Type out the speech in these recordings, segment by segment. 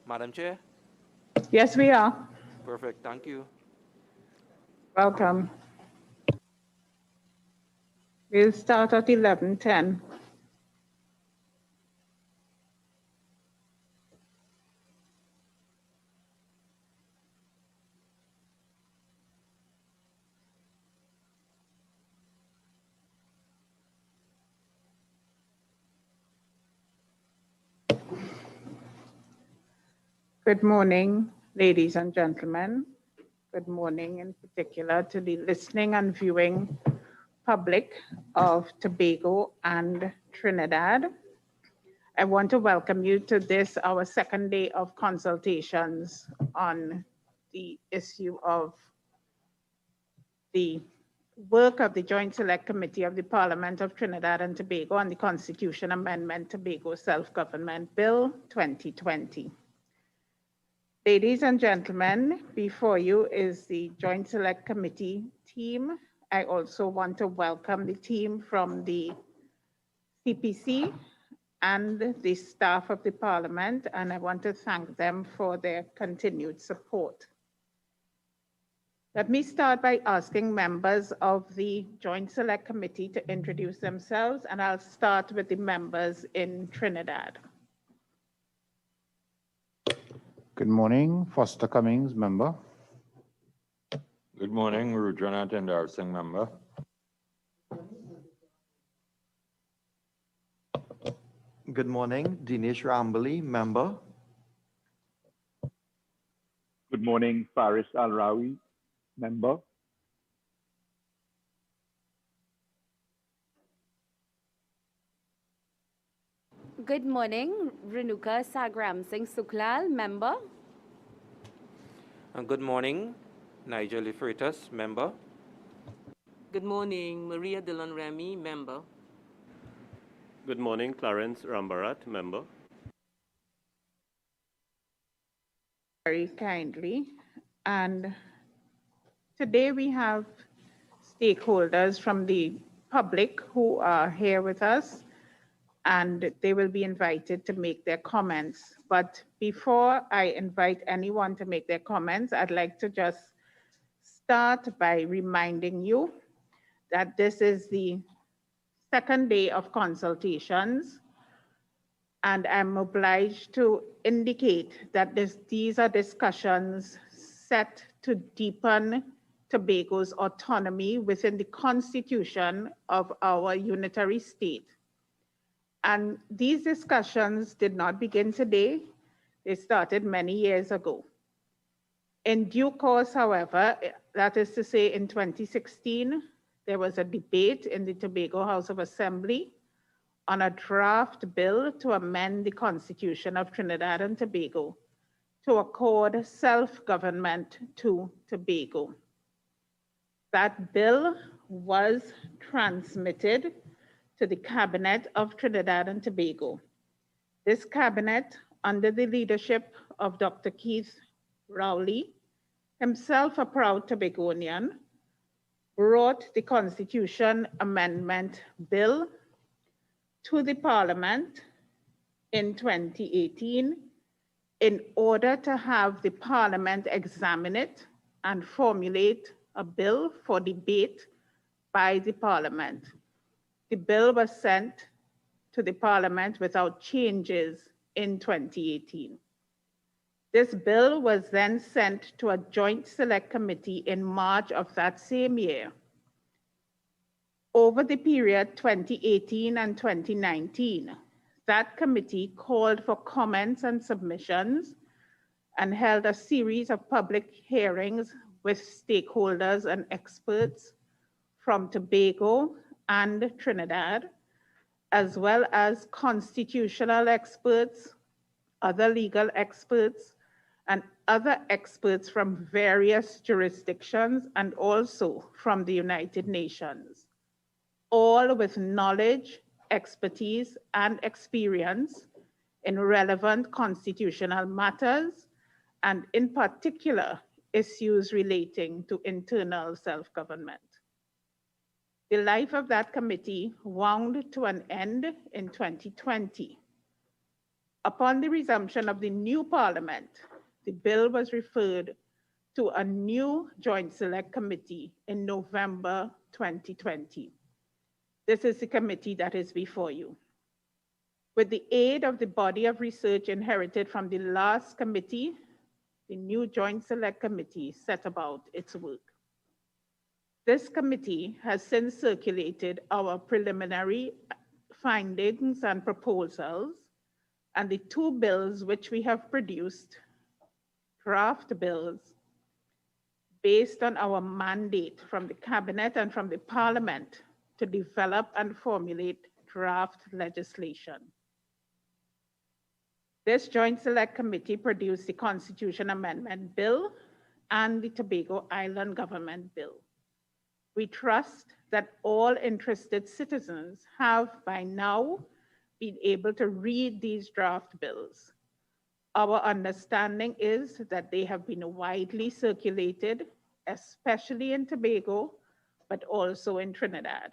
Madam Chair? Yes, we are. Perfect, thank you. Welcome. We'll start at 11:10. Good morning, ladies and gentlemen. Good morning in particular to the listening and viewing public of Tobago and Trinidad. I want to welcome you to this, our second day of consultations on the issue of the work of the Joint Select Committee of the Parliament of Trinidad and Tobago on the Constitution Amendment Tobago Self Government Bill 2020. Ladies and gentlemen, before you is the Joint Select Committee team. I also want to welcome the team from the CPC and the staff of the Parliament, and I want to thank them for their continued support. Let me start by asking members of the Joint Select Committee to introduce themselves, and I'll start with the members in Trinidad. Good morning, Foster Cummings, member. Good morning, Rudranath Endar Singh, member. Good morning, Dinesh Rambali, member. Good morning, Faris Al-Rawi, member. Good morning, Renuka Sagram Singh Suklal, member. And good morning, Nigel FREITAS, member. Good morning, Maria Dillon Remy, member. Good morning, Clarence Rambarat, member. Very kindly. And today we have stakeholders from the public who are here with us, and they will be invited to make their comments. But before I invite anyone to make their comments, I'd like to just start by reminding you that this is the second day of consultations, and I'm obliged to indicate that these are discussions set to deepen Tobago's autonomy within the constitution of our unitary state. And these discussions did not begin today. They started many years ago. In due course, however, that is to say in 2016, there was a debate in the Tobago House of Assembly on a draft bill to amend the Constitution of Trinidad and Tobago to accord self-government to Tobago. That bill was transmitted to the Cabinet of Trinidad and Tobago. This cabinet, under the leadership of Dr. Keith Rowley, himself a proud Tobagonian, brought the Constitution Amendment Bill to the Parliament in 2018 in order to have the Parliament examine it and formulate a bill for debate by the Parliament. The bill was sent to the Parliament without changes in 2018. This bill was then sent to a Joint Select Committee in March of that same year. Over the period 2018 and 2019, that committee called for comments and submissions and held a series of public hearings with stakeholders and experts from Tobago and Trinidad, as well as constitutional experts, other legal experts, and other experts from various jurisdictions and also from the United Nations, all with knowledge, expertise, and experience in relevant constitutional matters, and in particular, issues relating to internal self-government. The life of that committee wound to an end in 2020. Upon the resumption of the new Parliament, the bill was referred to a new Joint Select Committee in November 2020. This is the committee that is before you. With the aid of the body of research inherited from the last committee, the new Joint Select Committee set about its work. This committee has since circulated our preliminary findings and proposals, and the two bills which we have produced, draft bills, based on our mandate from the Cabinet and from the Parliament to develop and formulate draft legislation. This Joint Select Committee produced the Constitution Amendment Bill and the Tobago Island Government Bill. We trust that all interested citizens have by now been able to read these draft bills. Our understanding is that they have been widely circulated, especially in Tobago, but also in Trinidad.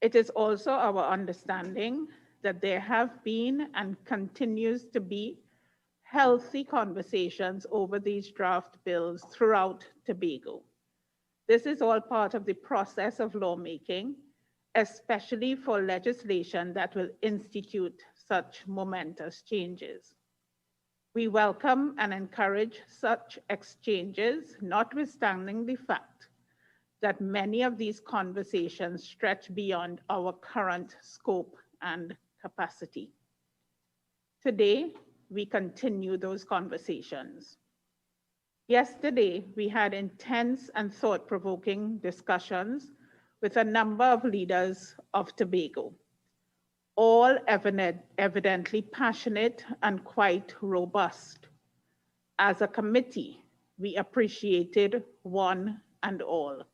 It is also our understanding that there have been and continues to be healthy conversations over these draft bills throughout Tobago. This is all part of the process of lawmaking, especially for legislation that will institute such momentous changes. We welcome and encourage such exchanges, notwithstanding the fact that many of these conversations stretch beyond our current scope and capacity. Today, we continue those conversations. Yesterday, we had intense and thought-provoking discussions with a number of leaders of Tobago, all evidently passionate and quite robust. As a committee, we appreciated one and all.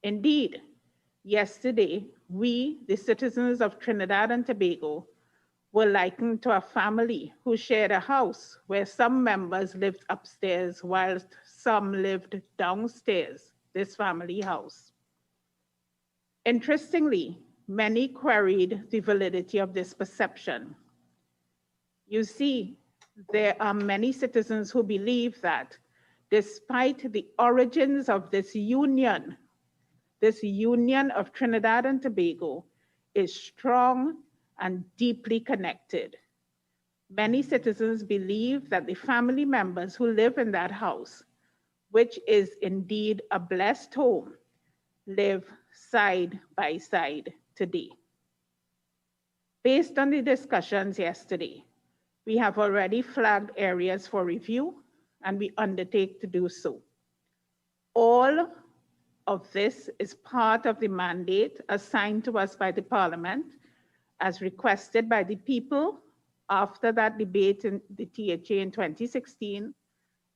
Indeed, yesterday, we, the citizens of Trinidad and Tobago, were likened to a family who shared a house where some members lived upstairs whilst some lived downstairs, this family house. Interestingly, many queried the validity of this perception. You see, there are many citizens who believe that despite the origins of this union of Trinidad and Tobago is strong and deeply connected. Many citizens believe that the family members who live in that house, which is indeed a blessed home, live side by side today. Based on the discussions yesterday, we have already flagged areas for review, and we undertake to do so. All of this is part of the mandate assigned to us by the Parliament, as requested by the people after that debate in the THA in 2016,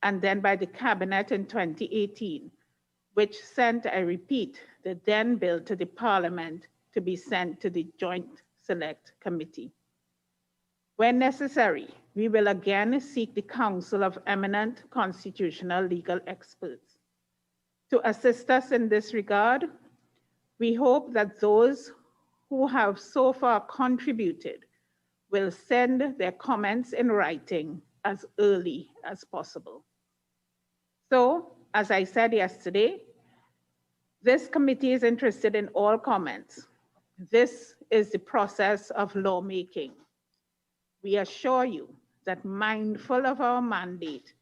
and then by the Cabinet in 2018, which sent, I repeat, the then bill to the Parliament to be sent to the Joint Select Committee. When necessary, we will again seek the counsel of eminent constitutional legal experts. To assist us in this regard, we hope that those who have so far contributed will send their comments in writing as early as possible. So, as I said yesterday, this committee is interested in all comments. This is the process of lawmaking. We assure you that, mindful of our mandate,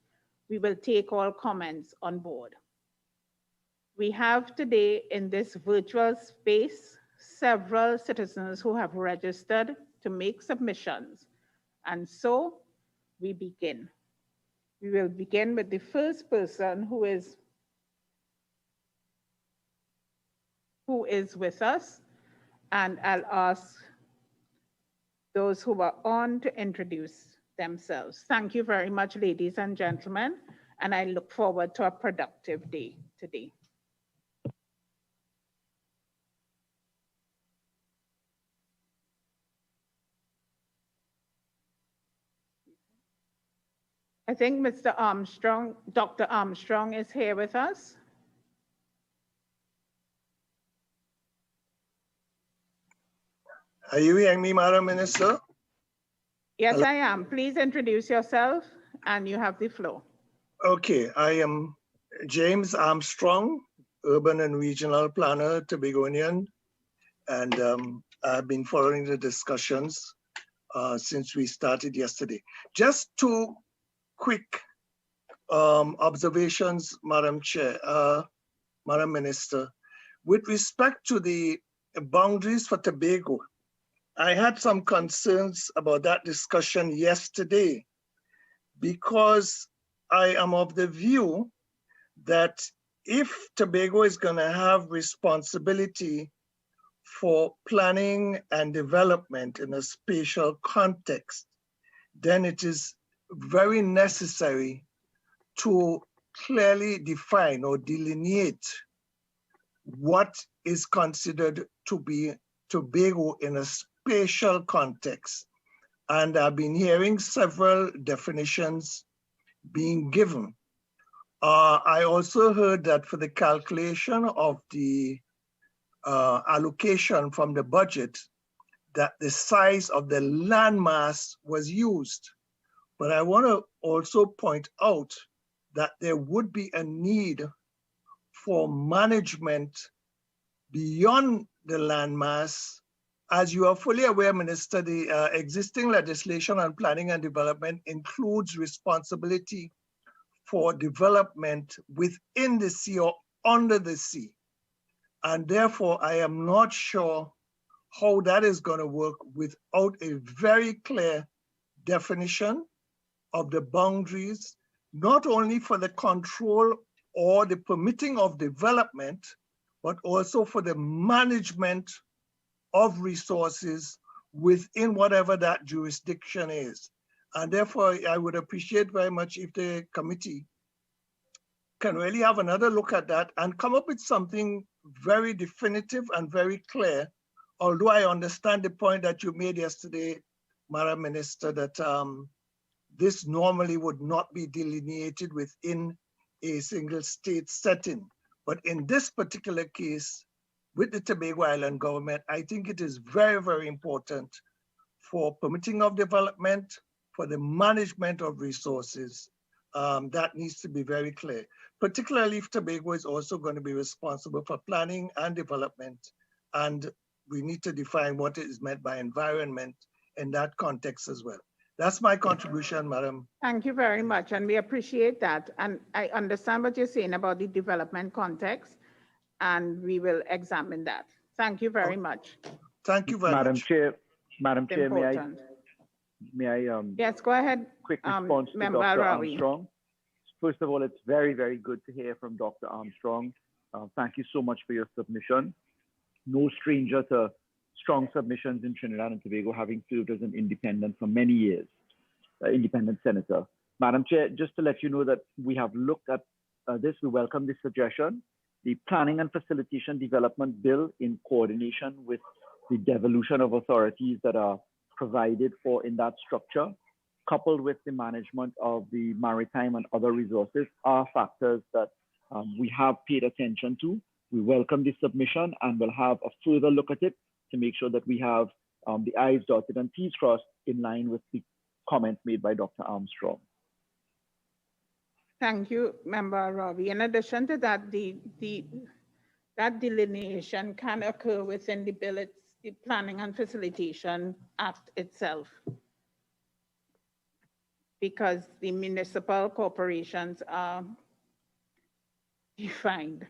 we will take all comments on board. We have today in this virtual space several citizens who have registered to make submissions, and so we begin. We will begin with the first person who is with us, and I'll ask those who are on to introduce themselves. Thank you very much, ladies and gentlemen, and I look forward to a productive day today. I think Mr. Armstrong, Dr. Armstrong is here with us. Are you hearing me, Madam Minister? Yes, I am. Please introduce yourself and you have the floor. Okay, I am James Armstrong, Urban and Regional Planner, Tobagonian, and I've been following the discussions since we started yesterday. Just two quick observations, Madam Chair, Madam Minister. With respect to the boundaries for Tobago, I had some concerns about that discussion yesterday because I am of the view that if Tobago is going to have responsibility for planning and development in a spatial context, then it is very necessary to clearly define or delineate what is considered to be Tobago in a spatial context. And I've been hearing several definitions being given. I also heard that for the calculation of the allocation from the budget, that the size of the landmass was used. But I want to also point out that there would be a need for management beyond the landmass. As you are fully aware, Minister, the existing legislation on planning and development includes responsibility for development within the sea or under the sea. And therefore, I am not sure how that is going to work without a very clear definition of the boundaries, not only for the control or the permitting of development, but also for the management of resources within whatever that jurisdiction is. And therefore, I would appreciate very much if the committee can really have another look at that and come up with something very definitive and very clear, although I understand the point that you made yesterday, Madam Minister, that this normally would not be delineated within a single state setting. But in this particular case, with the Tobago Island government, I think it is very, very important for permitting of development, for the management of resources. That needs to be very clear, particularly if Tobago is also going to be responsible for planning and development. And we need to define what is meant by environment in that context as well. That's my contribution, Madam. Thank you very much, and we appreciate that. And I understand what you're saying about the development context, and we will examine that. Thank you very much. Thank you very Madam much. Chair, Madam Chair, may I yes, go ahead. quick response to Member Dr. Rawi. Armstrong? First of all, it's very, very good to hear from Dr. Armstrong. Thank you so much for your submission. No stranger to strong submissions in Trinidad and Tobago, having served as an independent for many years, independent senator. Madam Chair, just to let you know that we have looked at this, we welcome this suggestion. The Planning and Facilitation Development Bill, in coordination with the devolution of authorities that are provided for in that structure, coupled with the management of the maritime and other resources, are factors that we have paid attention to. We welcome this submission and will have a further look at it to make sure that we have the I's dotted and T's crossed in line with the comments made by Dr. Armstrong. Thank you, Member Ravi. In addition to that, that delineation can occur within the bill, it's the Planning and Facilitation Act itself, because the municipal corporations are defined.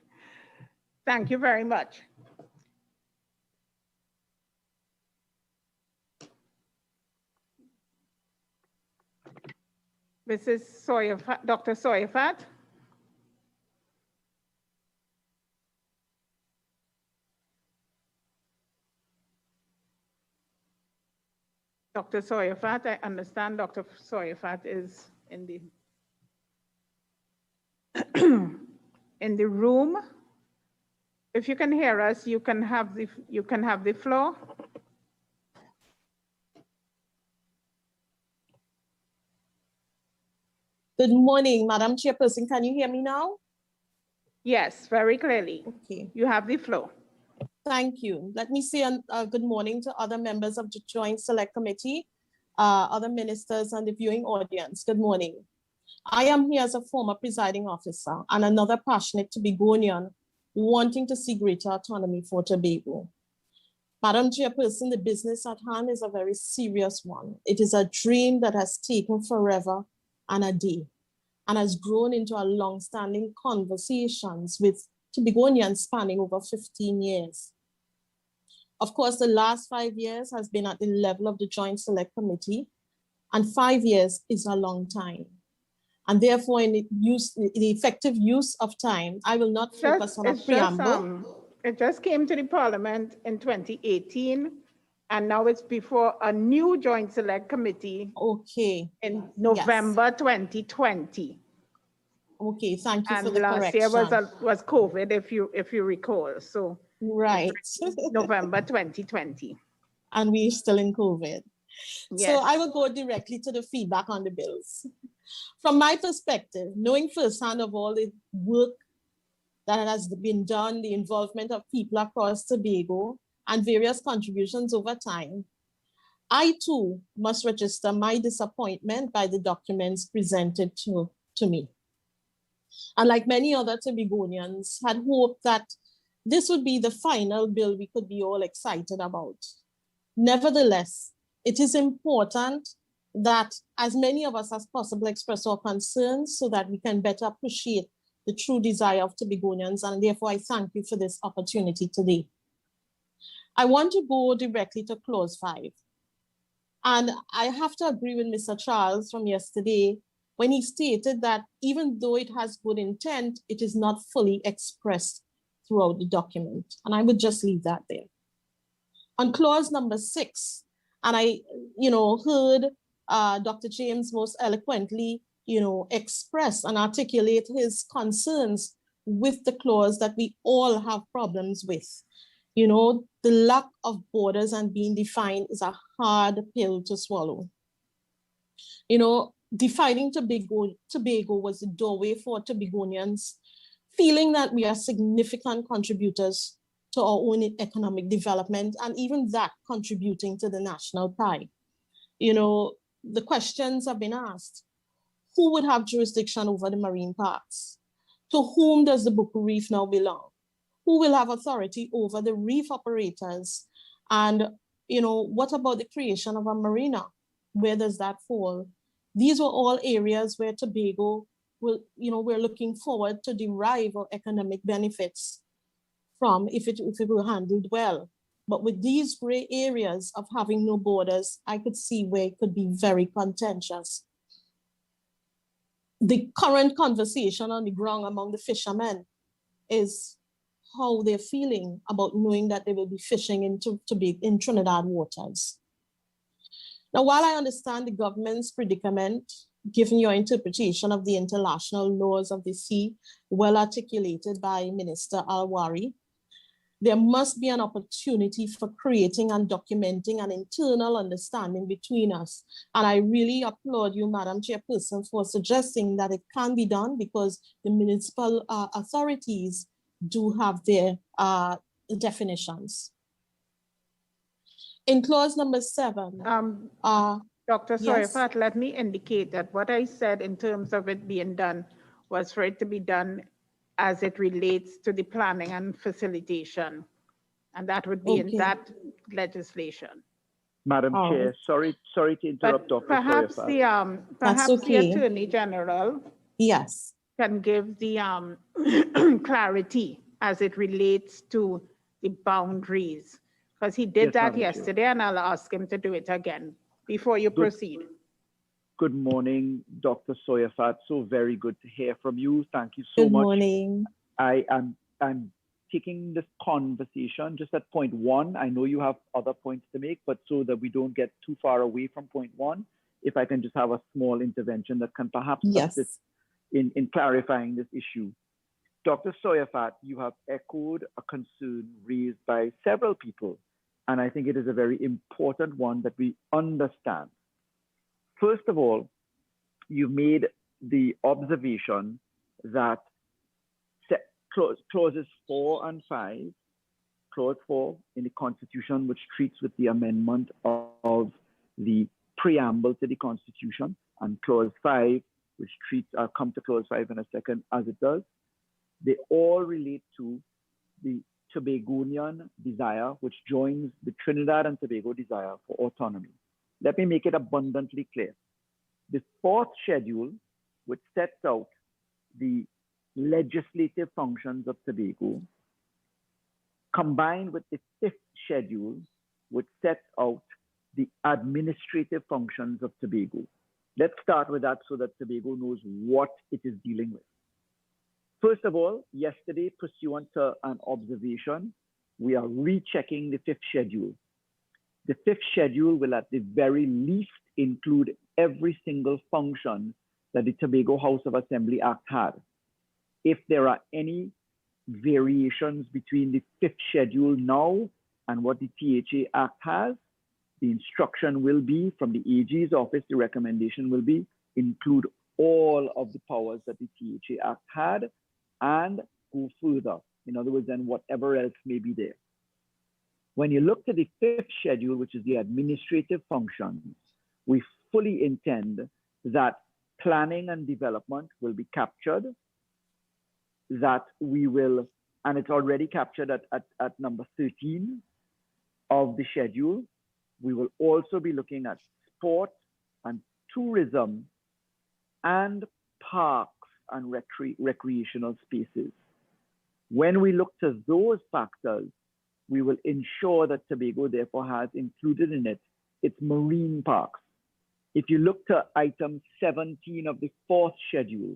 Thank you very much. Mrs. Sawyerfat, Dr. Sawyerfat. Dr. Sawyerfat, I understand Dr. Sawyerfat is in the in the room. If you can hear us, you can have the floor. Good morning, Madam Chairperson. Can you hear me now? Yes, very clearly. Okay. You have the floor. Thank you. Let me say good morning to other members of the Joint Select Committee other ministers and the viewing audience, good morning. I am here as a former presiding officer and another passionate Tobagonian wanting to see greater autonomy for Tobago. Madam Chairperson, the business at hand is a very serious one. It is a dream that has taken forever and a day and has grown into a long-standing conversations with Tobagonians spanning over 15 years. Of course, the last 5 years has been at the level of the Joint Select Committee, and 5 years is a long time. And therefore, in the effective use of time, I will not focus on a preamble. It just came to the Parliament in 2018, and now it's before a new Joint Select Committee. Okay. In November 2020. Okay, thank you and for the last correction. year was COVID, if you recall. So right, November 2020. And we're still in COVID. Yes. So I will go directly to the feedback on the bills. From my perspective, knowing firsthand of all the work that has been done, the involvement of people across Tobago, and various contributions over time, I too must register my disappointment by the documents presented to me. And like many other Tobagonians, had hoped that this would be the final bill we could be all excited about. Nevertheless, it is important that as many of us as possible express our concerns so that we can better appreciate the true desire of Tobagonians, and therefore I thank you for this opportunity today. I want to go directly to Clause 5. And I have to agree with Mr. Charles from yesterday when he stated that even though it has good intent, it is not fully expressed throughout the document. And I would just leave that there. On clause number 6, and I, heard Dr. James most eloquently, express and articulate his concerns with the clause that we all have problems with. The lack of borders and being defined is a hard pill to swallow. Defining Tobago was the doorway for Tobagonians, feeling that we are significant contributors to our own economic development, and even that contributing to the national pie. The questions have been asked. Who would have jurisdiction over the marine parks? To whom does the Buku Reef now belong? Who will have authority over the reef operators? And, what about the creation of a marina? Where does that fall? These were all areas where Tobago will, we're looking forward to derive our economic benefits from if it were handled well. But with these gray areas of having no borders, I could see where it could be very contentious. The current conversation on the ground among the fishermen is how they're feeling about knowing that they will be fishing in Trinidad waters. Now, while I understand the government's predicament, given your interpretation of the international laws of the sea, well articulated by Minister Al-Wari, there must be an opportunity for creating and documenting an internal understanding between us. And I really applaud you, Madam Chairperson, for suggesting that it can be done, because the municipal authorities do have their definitions. In clause number 7, Dr. Yes. Soyafat, let me indicate that what I said in terms of it being done was for it to be done as it relates to the planning and facilitation. And that would be in that legislation. Madam Chair, sorry to interrupt, Dr. Perhaps Soyafat. the Attorney General can give the clarity as it relates to the boundaries, because he did that yesterday, and I'll ask him to do it again before you proceed. Good morning, Dr. Soyafat. So very good to hear from you. Thank you so much. Good morning. I'm taking this conversation just at point 1. I know you have other points to make, but so that we don't get too far away from point 1, if I can just have a small intervention that can perhaps assist in clarifying this issue. Dr. Soyafat, you have echoed a concern raised by several people, and I think it is a very important one that we understand. First of all, you made the observation that clauses 4 and 5, clause 4 in the Constitution, which treats with the amendment of the preamble to the Constitution, and Clause 5, which treats, I'll come to Clause 5 in a second, as it does. They all relate to the Tobagonian desire, which joins the Trinidad and Tobago desire for autonomy. Let me make it abundantly clear. The fourth schedule, which sets out the legislative functions of Tobago, combined with the fifth schedule, which sets out the administrative functions of Tobago. Let's start with that so that Tobago knows what it is dealing with. First of all, yesterday, pursuant to an observation, we are rechecking the fifth schedule. The fifth schedule will at the very least include every single function that the Tobago House of Assembly Act had. If there are any variations between the fifth schedule now and what the THA Act has, the instruction will be from the AG's office, the recommendation will be include all of the powers that the THA Act had and go further. In other words, then whatever else may be there. When you look to the fifth schedule, which is the administrative functions, we fully intend that planning and development will be captured, that we will, and it's already captured at number 13 of the schedule. We will also be looking at sport and tourism and parks and recreational spaces. When we look to those factors, we will ensure that Tobago therefore has included in it its marine parks. If you look to item 17 of the fourth schedule,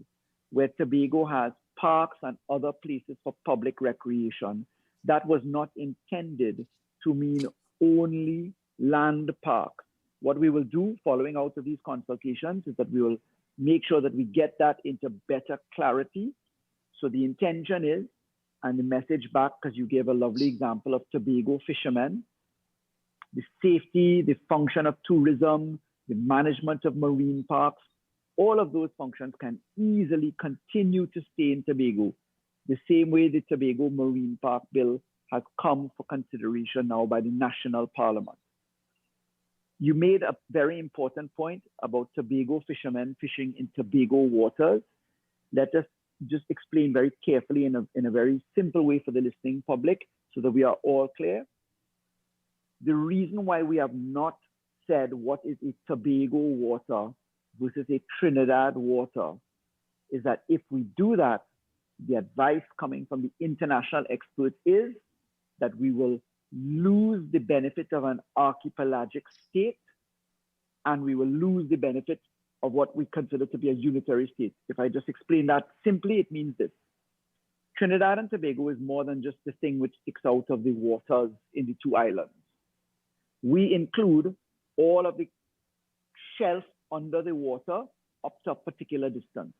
where Tobago has parks and other places for public recreation, that was not intended to mean only land parks. What we will do following out of these consultations is that we will make sure that we get that into better clarity. So the intention is, and the message back, because you gave a lovely example of Tobago fishermen, the safety, the function of tourism, the management of marine parks, all of those functions can easily continue to stay in Tobago, the same way the Tobago Marine Park Bill has come for consideration now by the National Parliament. You made a very important point about Tobago fishermen fishing in Tobago waters. Let us just explain very carefully in a very simple way for the listening public so that we are all clear. The reason why we have not said what is a Tobago water versus a Trinidad water is that if we do that, the advice coming from the international experts is that we will lose the benefit of an archipelagic state and we will lose the benefit of what we consider to be a unitary state. If I just explain that simply, it means this. Trinidad and Tobago is more than just the thing which sticks out of the waters in the two islands. We include all of the shelf under the water up to a particular distance.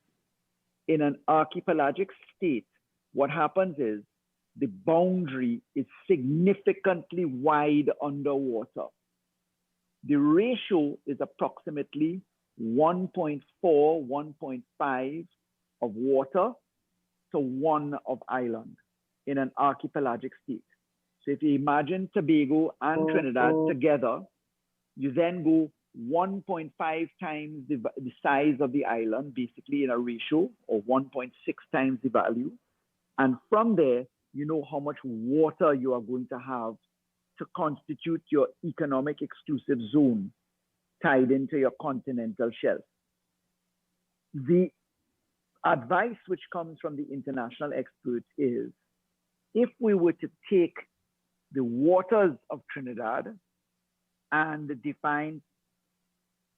In an archipelagic state, what happens is the boundary is significantly wide underwater. The ratio is approximately 1.4, 1.5 of water to 1 of island in an archipelagic state. So if you imagine Tobago and Trinidad together, you then go 1.5 times the size of the island, basically in a ratio, or 1.6 times the value. And from there, you know how much water you are going to have to constitute your economic exclusive zone tied into your continental shelf. The advice which comes from the international experts is, if we were to take the waters of Trinidad and define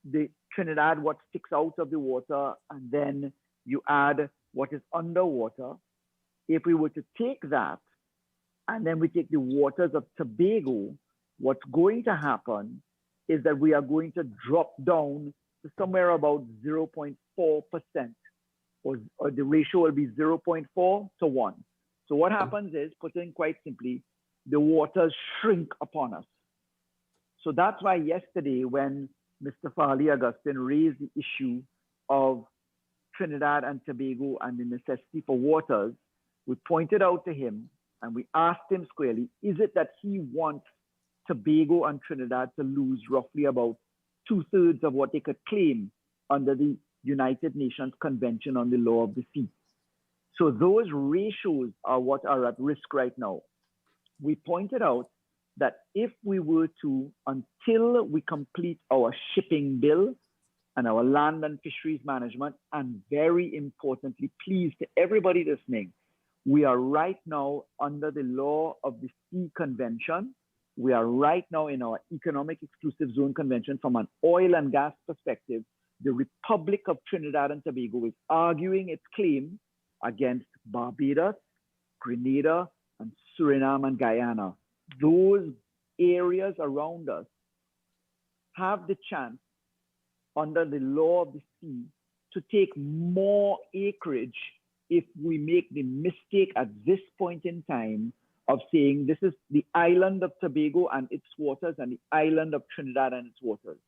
the Trinidad, what sticks out of the water, and then you add what is underwater. If we were to take that, and then we take the waters of Tobago, what's going to happen is that we are going to drop down to somewhere about 0.4%, or the ratio will be 0.4 to 1. So what happens is, putting quite simply, the waters shrink upon us. So that's why yesterday, when Mr. Farley Augustine raised the issue of Trinidad and Tobago and the necessity for waters, we pointed out to him and we asked him squarely, is it that he wants Tobago and Trinidad to lose roughly about 2/3 of what they could claim under the United Nations Convention on the Law of the Sea. So those ratios are what are at risk right now. We pointed out that if we were to, until we complete our shipping bill and our land and fisheries management, and very importantly, please, to everybody listening, we are right now under the Law of the Sea Convention. We are right now in our Economic Exclusive Zone Convention. From an oil and gas perspective, the Republic of Trinidad and Tobago is arguing its claim against Barbados, Grenada, and Suriname and Guyana. Those areas around us have the chance under the law of the sea to take more acreage if we make the mistake at this point in time of saying this is the island of Tobago and its waters and the island of Trinidad and its waters.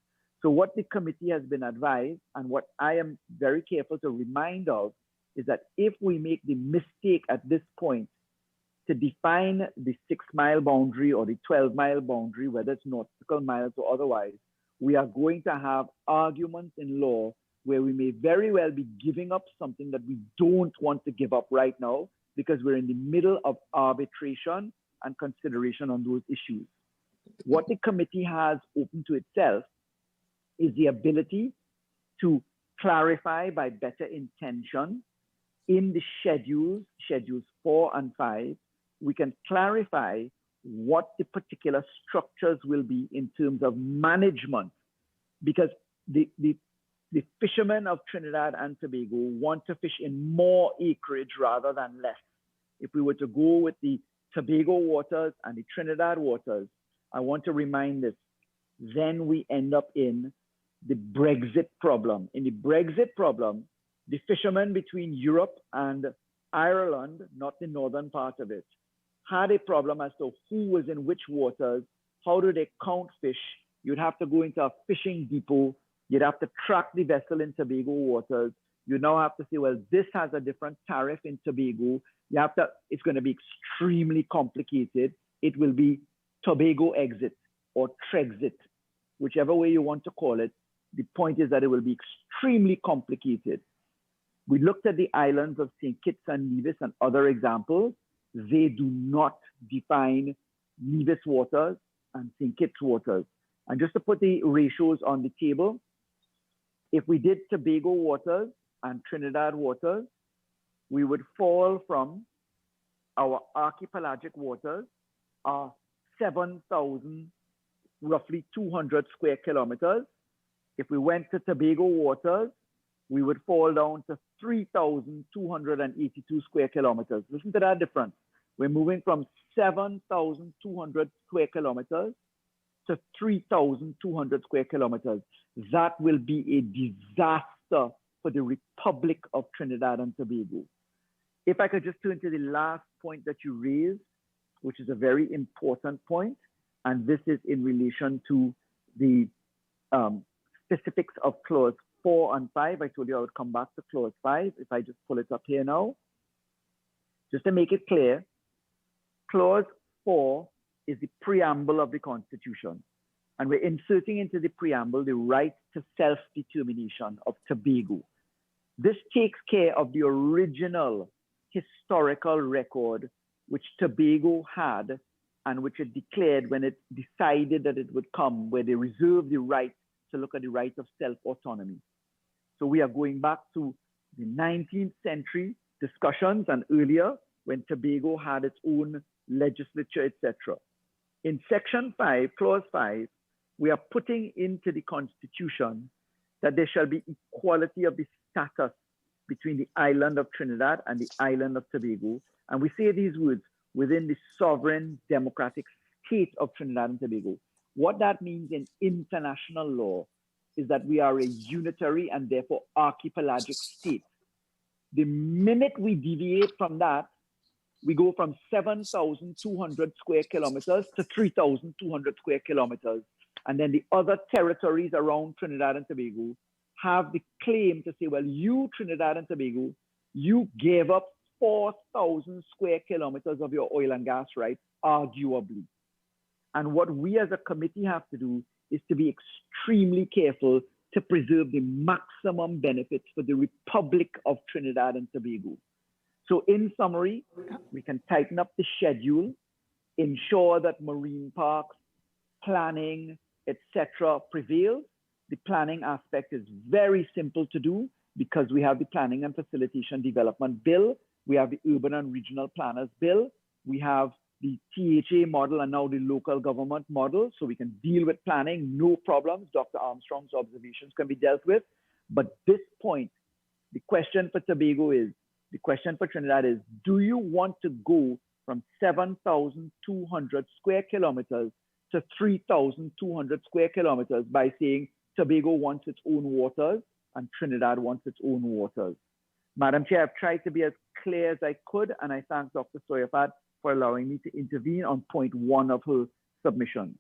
So what the committee has been advised, and what I am very careful to remind of, is that if we make the mistake at this point to define the 6-mile boundary or the 12-mile boundary, whether it's nautical miles or otherwise, we are going to have arguments in law where we may very well be giving up something that we don't want to give up right now because we're in the middle of arbitration and consideration on those issues. What the committee has open to itself is the ability to clarify by better intention in the schedules 4 and 5, we can clarify what the particular structures will be in terms of management, because the fishermen of Trinidad and Tobago want to fish in more acreage rather than less. If we were to go with the Tobago waters and the Trinidad waters, I want to remind this, then we end up in the Brexit problem. In the Brexit problem, the fishermen between Europe and Ireland, not the northern part of it, had a problem as to who was in which waters, how do they count fish. You'd have to go into a fishing depot, you'd have to track the vessel in Tobago waters. You now have to say, well, this has a different tariff in Tobago. You have to, it's going to be extremely complicated. It will be Tobago exit or Trexit, whichever way you want to call it. The point is that it will be extremely complicated. We looked at the islands of St. Kitts and Nevis and other examples. They do not define Nevis waters and St. Kitts waters. And just to put the ratios on the table, if we did Tobago waters and Trinidad waters, we would fall from our archipelagic waters are 7,000, roughly 200 square kilometers. If we went to Tobago waters, we would fall down to 3,282 square kilometers. Listen to that difference. We're moving from 7,200 square kilometers to 3,200 square kilometers. That will be a disaster for the Republic of Trinidad and Tobago. If I could just turn to the last point that you raised, which is a very important point, and this is in relation to the specifics of clause 4 and 5. I told you I would come back to clause 5 if I just pull it up here now. Just to make it clear, clause 4 is the preamble of the Constitution. And we're inserting into the preamble the right to self-determination of Tobago. This takes care of the original historical record which Tobago had and which it declared when it decided that it would come, where they reserved the right to look at the right of self-autonomy. So we are going back to the 19th century discussions and earlier when Tobago had its own legislature, etc. In section 5, clause 5, we are putting into the Constitution that there shall be equality of the status between the island of Trinidad and the island of Tobago. And we say these words, within the sovereign democratic state of Trinidad and Tobago. What that means in international law is that we are a unitary and therefore archipelagic state. The minute we deviate from that, we go from 7,200 square kilometers to 3,200 square kilometers. And then the other territories around Trinidad and Tobago have the claim to say, well, you, Trinidad and Tobago, you gave up 4,000 square kilometers of your oil and gas rights, arguably. And what we as a committee have to do is to be extremely careful to preserve the maximum benefits for the Republic of Trinidad and Tobago. So in summary, we can tighten up the schedule, ensure that marine parks, planning, etc. prevails. The planning aspect is very simple to do because we have the Planning and Facilitation Development Bill, we have the Urban and Regional Planners Bill, we have the THA model and now the local government model, so we can deal with planning, no problems. Dr. Armstrong's observations can be dealt with. But this point, the question for Tobago is, the question for Trinidad is, do you want to go from 7,200 square kilometers to 3,200 square kilometers by saying Tobago wants its own waters and Trinidad wants its own waters? Madam Chair, I've tried to be as clear as I could, and I thank Dr. Soyafat for allowing me to intervene on point 1 of her submission.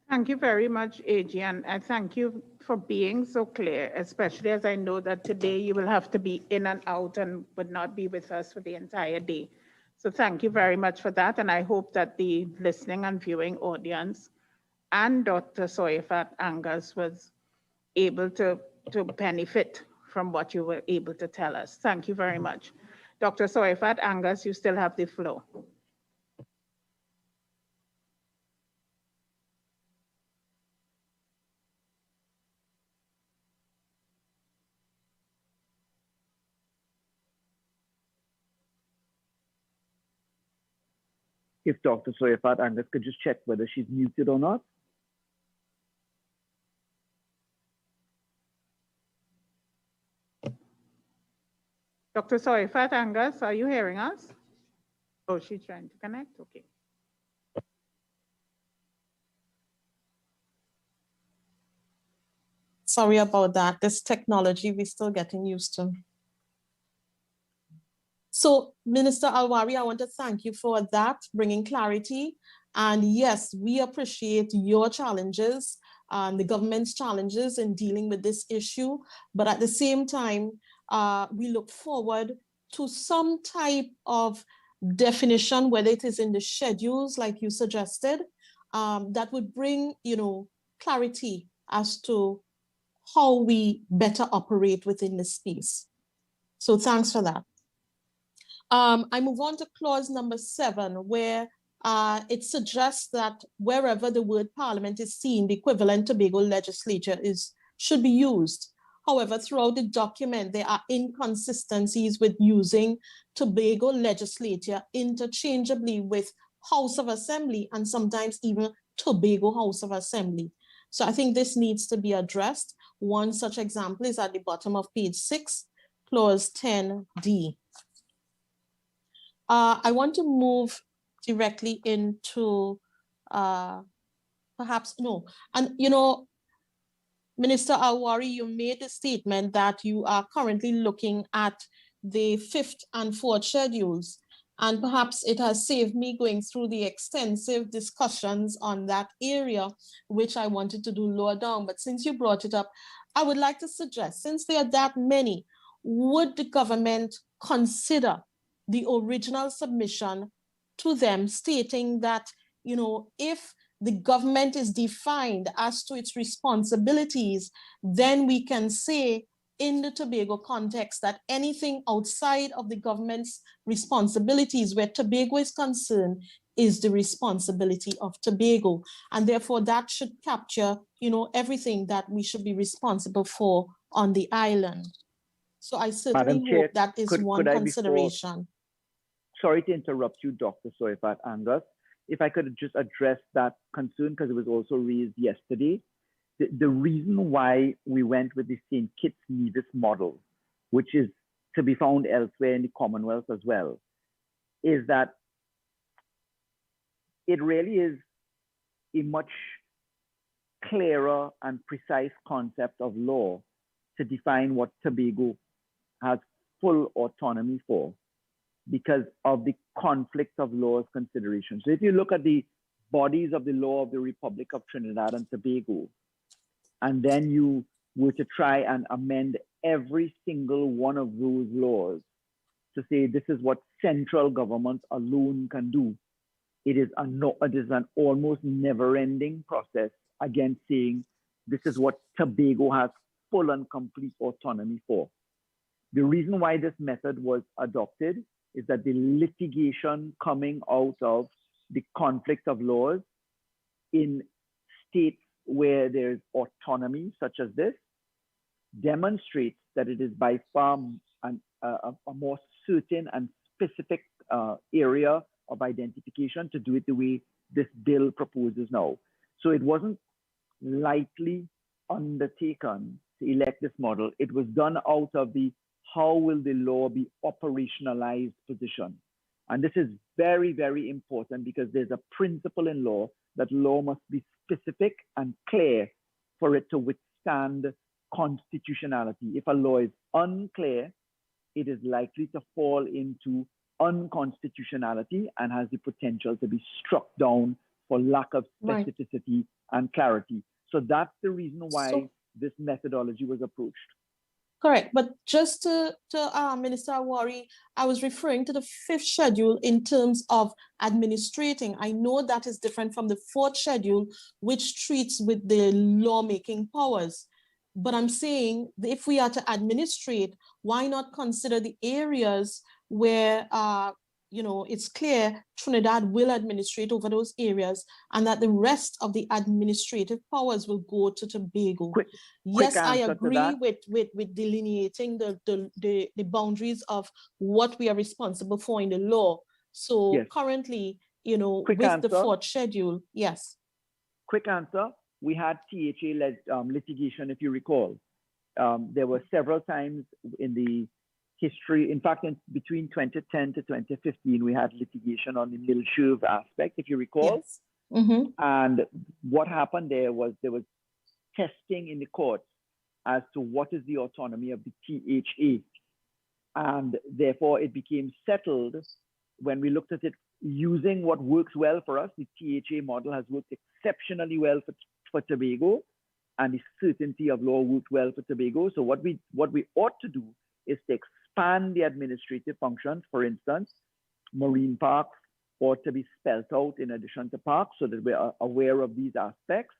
Thank you very much, AG, and I thank you for being so clear, especially as I know that today you will have to be in and out and would not be with us for the entire day. So thank you very much for that, and I hope that the listening and viewing audience and Dr. Soyafat Angus was able to benefit from what you were able to tell us. Thank you very much. Dr. Soyafat Angus, you still have the floor. If Dr. Soyafat Angus could just check whether she's muted or not. Dr. Soyafat Angus, are you hearing us? Oh, she's trying to connect, okay. Sorry about that. This technology we're still getting used to. So, Minister Alwari, I want to thank you for that, bringing clarity. And yes, we appreciate your challenges and the government's challenges in dealing with this issue. But at the same time, we look forward to some type of definition, whether it is in the schedules, like you suggested, that would bring, clarity as to how we better operate within the space. So thanks for that. I move on to clause number 7, where it suggests that wherever the word parliament is seen, the equivalent Tobago legislature should be used. However, throughout the document, there are inconsistencies with using Tobago legislature interchangeably with House of Assembly and sometimes even Tobago House of Assembly. So I think this needs to be addressed. One such example is at the bottom of page 6, clause 10D. I want to move directly into Minister Alwari, you made a statement that you are currently looking at the 5th and 4th schedules, and perhaps it has saved me going through the extensive discussions on that area, which I wanted to do lower down. But since you brought it up, I would like to suggest, since there are that many, would the government consider the original submission to them stating that, if the government is defined as to its responsibilities, then we can say in the Tobago context that anything outside of the government's responsibilities where Tobago is concerned is the responsibility of Tobago. And therefore that should capture, everything that we should be responsible for on the island. So I certainly hope that is one consideration. Sorry to interrupt you, Dr. Soyafat Angus. If I could just address that concern, because it was also raised yesterday. The reason why we went with the St. Kitts Nevis model, which is to be found elsewhere in the Commonwealth as well, is that it really is a much clearer and precise concept of law to define what Tobago has full autonomy for, because of the conflict of laws consideration. So if you look at the bodies of the law of the Republic of Trinidad and Tobago, and then you were to try and amend every single one of those laws to say this is what central government alone can do, it is an almost never-ending process again saying this is what Tobago has full and complete autonomy for. The reason why this method was adopted is that the litigation coming out of the conflict of laws in states where there's autonomy, such as this, demonstrates that it is by far a more certain and specific area of identification to do it the way this bill proposes now. So it wasn't lightly undertaken to elect this model. It was done out of the how will the law be operationalized position. And this is very, very important because there's a principle in law that law must be specific and clear for it to withstand constitutionality. If a law is unclear, it is likely to fall into unconstitutionality and has the potential to be struck down for lack of specificity and clarity. So that's the reason why this methodology was approached. Correct, but just to Minister Awori, I was referring to the 5th schedule in terms of administrating. I know that is different from the 4th schedule, which treats with the lawmaking powers. But I'm saying if we are to administrate, why not consider the areas where it's clear Trinidad will administrate over those areas, and that the rest of the administrative powers will go to Tobago. Yes, I agree with delineating the boundaries of what we are responsible for in the law. So yes. Currently, with the 4th schedule, yes. Quick answer. We had THA litigation, if you recall. There were several times in the history, in fact, between 2010 to 2015, we had litigation on the Milshuv aspect, if you recall. Yes. Mm-hmm. And what happened there was testing in the courts as to what is the autonomy of the THA. And therefore, it became settled when we looked at it using what works well for us. The THA model has worked exceptionally well for Tobago, and the certainty of law worked well for Tobago. So what we ought to do is to expand the administrative functions. For instance, marine parks ought to be spelled out in addition to parks so that we are aware of these aspects.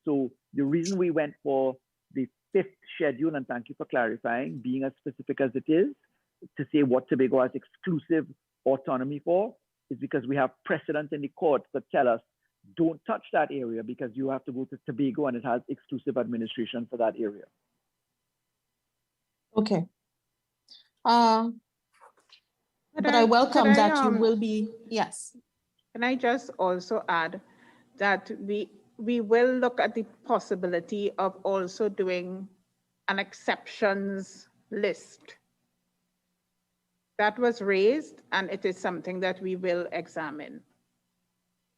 So the reason we went for the 5th schedule, and thank you for clarifying, being as specific as it is, to say what Tobago has exclusive autonomy for, is because we have precedent in the courts that tell us, don't touch that area because you have to go to Tobago and it has exclusive administration for that area. Okay. But I welcome that you will be, yes. Can I just also add that we will look at the possibility of also doing an exceptions list. That was raised, and it is something that we will examine.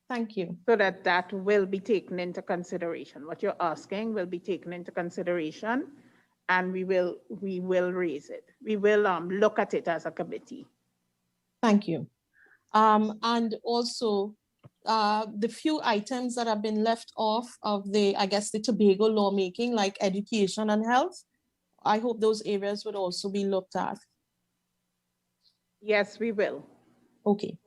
Thank you. So that will be taken into consideration. What you're asking will be taken into consideration, and we will raise it. We will look at it as a committee. Thank you. And also the few items that have been left off of the Tobago lawmaking, like education and health, I hope those areas would also be looked at. Yes, we will. Okay.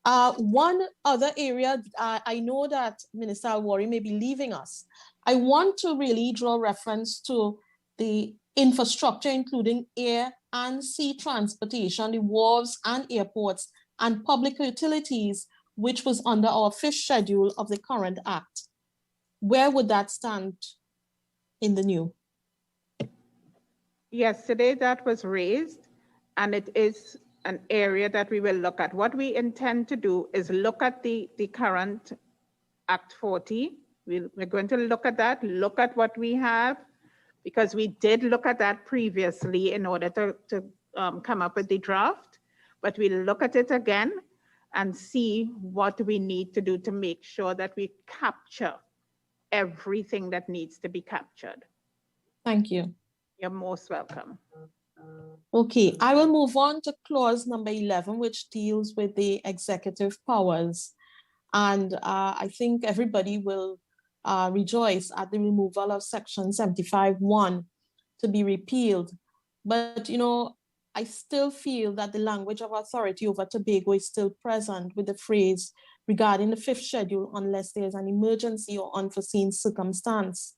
One other area, I know that Minister Awori may be leaving us. I want to really draw reference to the infrastructure, including air and sea transportation, the wharves and airports, and public utilities, which was under our 5th schedule of the current act. Where would that stand in the new? Yesterday that was raised, and it is an area that we will look at. What we intend to do is look at the current Act 40. We're going to look at that, look at what we have, because we did look at that previously in order to come up with the draft, but we'll look at it again and see what we need to do to make sure that we capture everything that needs to be captured. Thank you. You're most welcome. Okay, I will move on to clause number 11, which deals with the executive powers. And I think everybody will rejoice at the removal of section 75(1) to be repealed. But, I still feel that the language of authority over Tobago is still present with the phrase regarding the fifth schedule unless there's an emergency or unforeseen circumstance.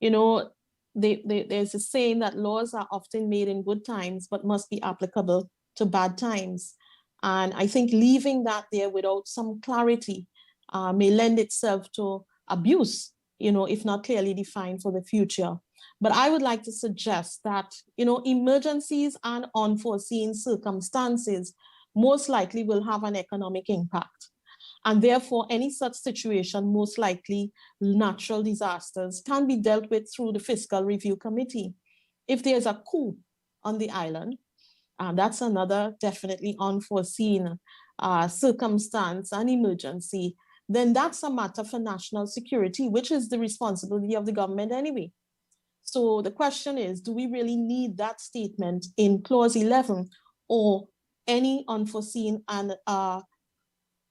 You know, there's a saying that laws are often made in good times, but must be applicable to bad times. And I think leaving that there without some clarity may lend itself to abuse, you know, if not clearly defined for the future. But I would like to suggest that, you know, emergencies and unforeseen circumstances most likely will have an economic impact. And therefore, any such situation, most likely natural disasters, can be dealt with through the Fiscal Review Committee. If there's a coup on the island, that's another definitely unforeseen circumstance and emergency, then that's a matter for national security, which is the responsibility of the government anyway. So the question is, do we really need that statement in clause 11, or any unforeseen and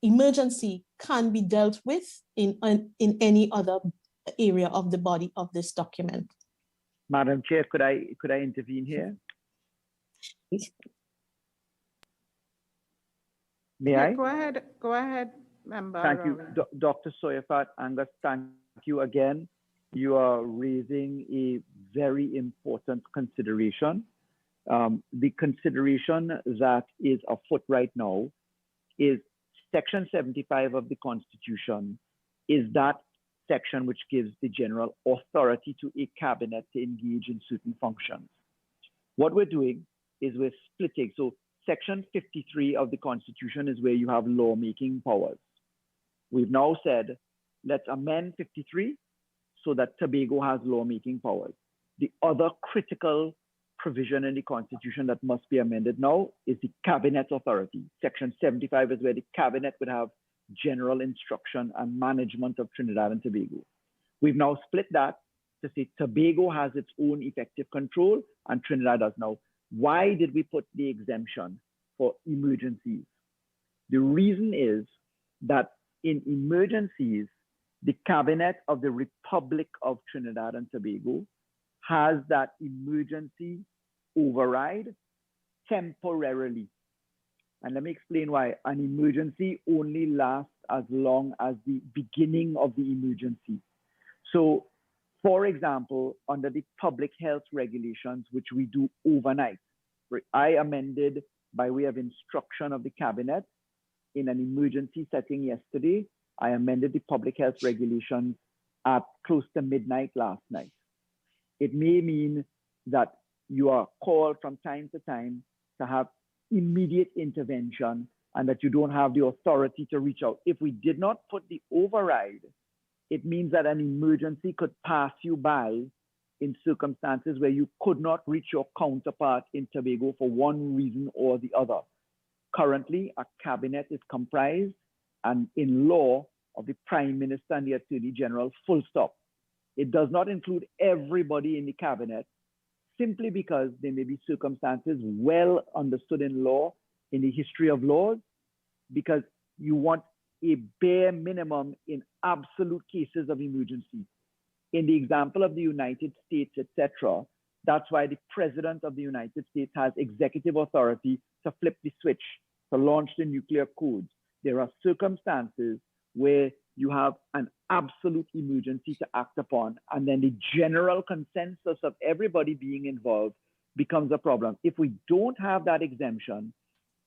emergency can be dealt with in any other area of the body of this document? Madam Chair, could I intervene here? May I? Go ahead, member. Thank you, Dr. TSOWFATTANGUS. Thank you again. You are raising a very important consideration. The consideration that is afoot right now is Section 75 of the Constitution is that section which gives the general authority to a cabinet to engage in certain functions. What we're doing is we're splitting. So Section 53 of the Constitution is where you have lawmaking powers. We've now said, let's amend 53 so that Tobago has lawmaking powers. The other critical provision in the Constitution that must be amended now is the cabinet authority. Section 75 is where the cabinet would have general instruction and management of Trinidad and Tobago. We've now split that to say Tobago has its own effective control and Trinidad does now. Why did we put the exemption for emergencies? The reason is that in emergencies, the cabinet of the Republic of Trinidad and Tobago has that emergency override temporarily. And let me explain why. An emergency only lasts as long as the beginning of the emergency. So, for example, under the public health regulations, which we do overnight, I amended by way of instruction of the cabinet in an emergency setting yesterday. I amended the public health regulations at close to midnight last night. It may mean that you are called from time to time to have immediate intervention and that you don't have the authority to reach out. If we did not put the override, it means that an emergency could pass you by in circumstances where you could not reach your counterpart in Tobago for one reason or the other. Currently, a cabinet is comprised and in law of the Prime Minister and the Attorney General, full stop. It does not include everybody in the cabinet simply because there may be circumstances well understood in law, in the history of laws, because you want a bare minimum in absolute cases of emergency. In the example of the United States, etc., that's why the President of the United States has executive authority to flip the switch, to launch the nuclear codes. There are circumstances where you have an absolute emergency to act upon, and then the general consensus of everybody being involved becomes a problem. If we don't have that exemption,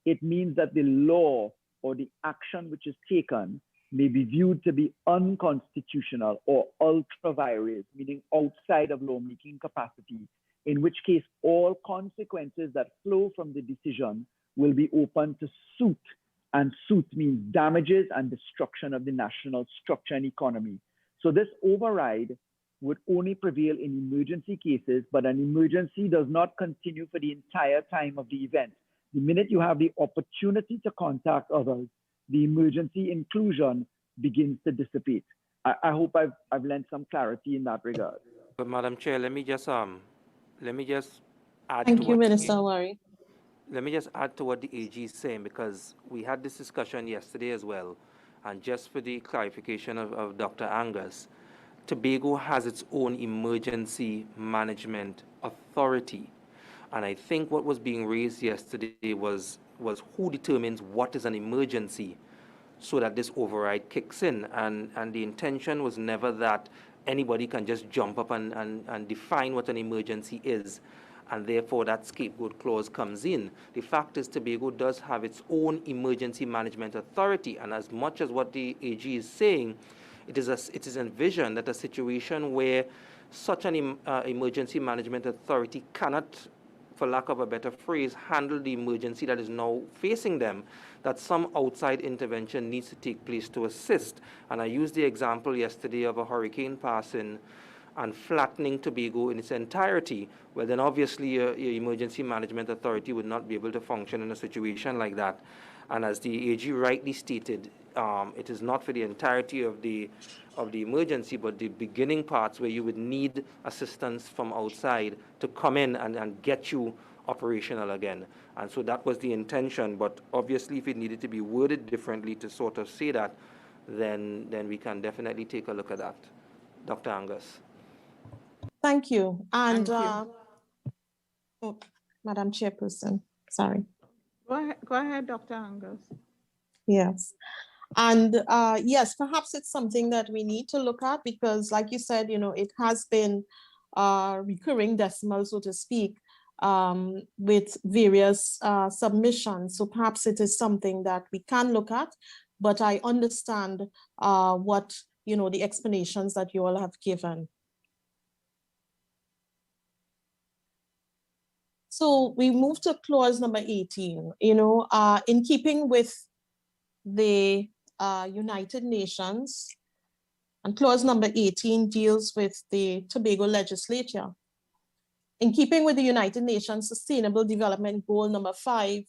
it means that the law or the action which is taken may be viewed to be unconstitutional or ultra vires, meaning outside of lawmaking capacity, in which case all consequences that flow from the decision will be open to suit. And suit means damages and destruction of the national structure and economy. So this override would only prevail in emergency cases, but an emergency does not continue for the entire time of the event. The minute you have the opportunity to contact others, the emergency inclusion begins to dissipate. I hope I've lent some clarity in that regard. But Madam Chair, let me just add Thank you, Minister Awari. Let me just add to what the AG is saying, because we had this discussion yesterday as well. And just for the clarification of Dr. Angus, Tobago has its own emergency management authority. And I think what was being raised yesterday was who determines what is an emergency. so that this override kicks in. And the intention was never that anybody can just jump up and define what an emergency is, and therefore that scapegoat clause comes in. The fact is Tobago does have its own emergency management authority, and as much as what the AG is saying, it is envisioned that a situation where such an emergency management authority cannot, for lack of a better phrase, handle the emergency that is now facing them, that some outside intervention needs to take place to assist. And I used the example yesterday of a hurricane passing and flattening Tobago in its entirety. Well, then obviously your emergency management authority would not be able to function in a situation like that. And as the AG rightly stated, it is not for the entirety of the emergency, but the beginning parts where you would need assistance from outside to come in and get you operational again. And so that was the intention, but obviously if it needed to be worded differently to sort of say that, then we can definitely take a look at that. Dr. Angus. Thank you. And Thank oh, Madam Chairperson, sorry. Go ahead, Dr. Angus. Yes. And yes, perhaps it's something that we need to look at because, like you said, it has been recurring decimal, so to speak, with various submissions. So perhaps it is something that we can look at, but I understand what, the explanations that you all have given. So we move to clause number 18, in keeping with the United Nations, and clause number 18 deals with the Tobago legislature. In keeping with the United Nations Sustainable Development Goal number 5,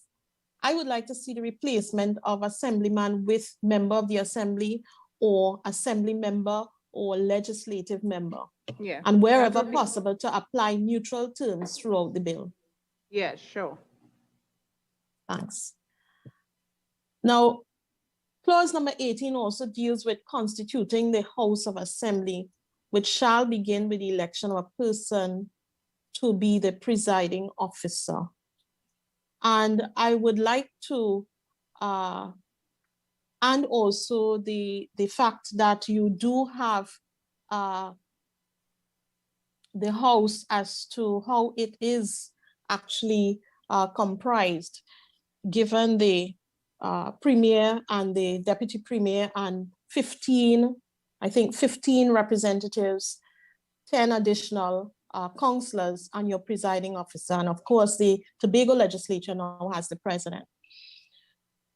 I would like to see the replacement of assemblyman with member of the assembly or assembly member or legislative member. Yeah. And wherever possible to apply neutral terms throughout the bill. Yeah, sure. Thanks. Now, clause number 18 also deals with constituting the House of Assembly, which shall begin with the election of a person to be the presiding officer. And I would like to, and also the fact that you do have the House as to how it is actually comprised, given the Premier and the Deputy Premier and 15 representatives, 10 additional councillors and your presiding officer. And of course, the Tobago legislature now has the president.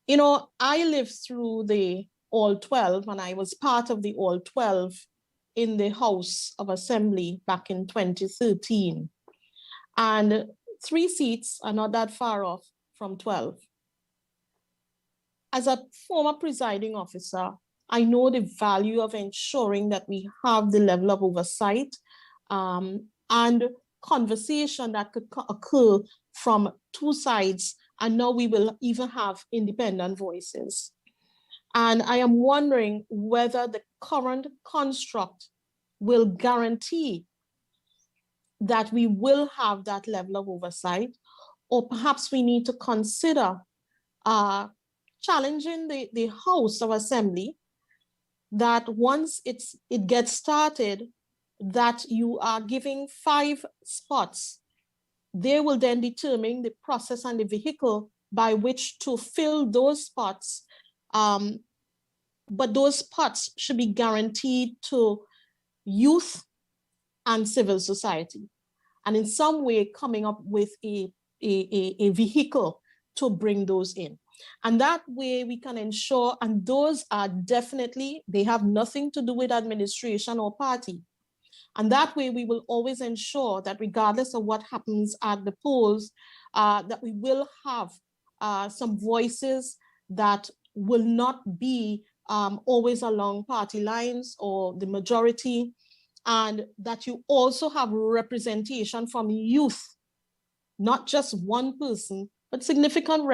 I lived through the All 12 and I was part of the All 12 in the House of Assembly back in 2013. And 3 seats are not that far off from 12. As a former presiding officer, I know the value of ensuring that we have the level of oversight and conversation that could occur from 2 sides, and now we will even have independent voices. And I am wondering whether the current construct will guarantee that we will have that level of oversight, or perhaps we need to consider challenging the House of Assembly, that once it gets started, that you are giving 5 spots. They will then determine the process and the vehicle by which to fill those spots. But those spots should be guaranteed to youth and civil society, and in some way coming up with a vehicle to bring those in. And that way we can ensure, and those are definitely, they have nothing to do with administration or party. And that way we will always ensure that regardless of what happens at the polls, that we will have some voices that will not be always along party lines or the majority, and that you also have representation from youth, not just one person, but significant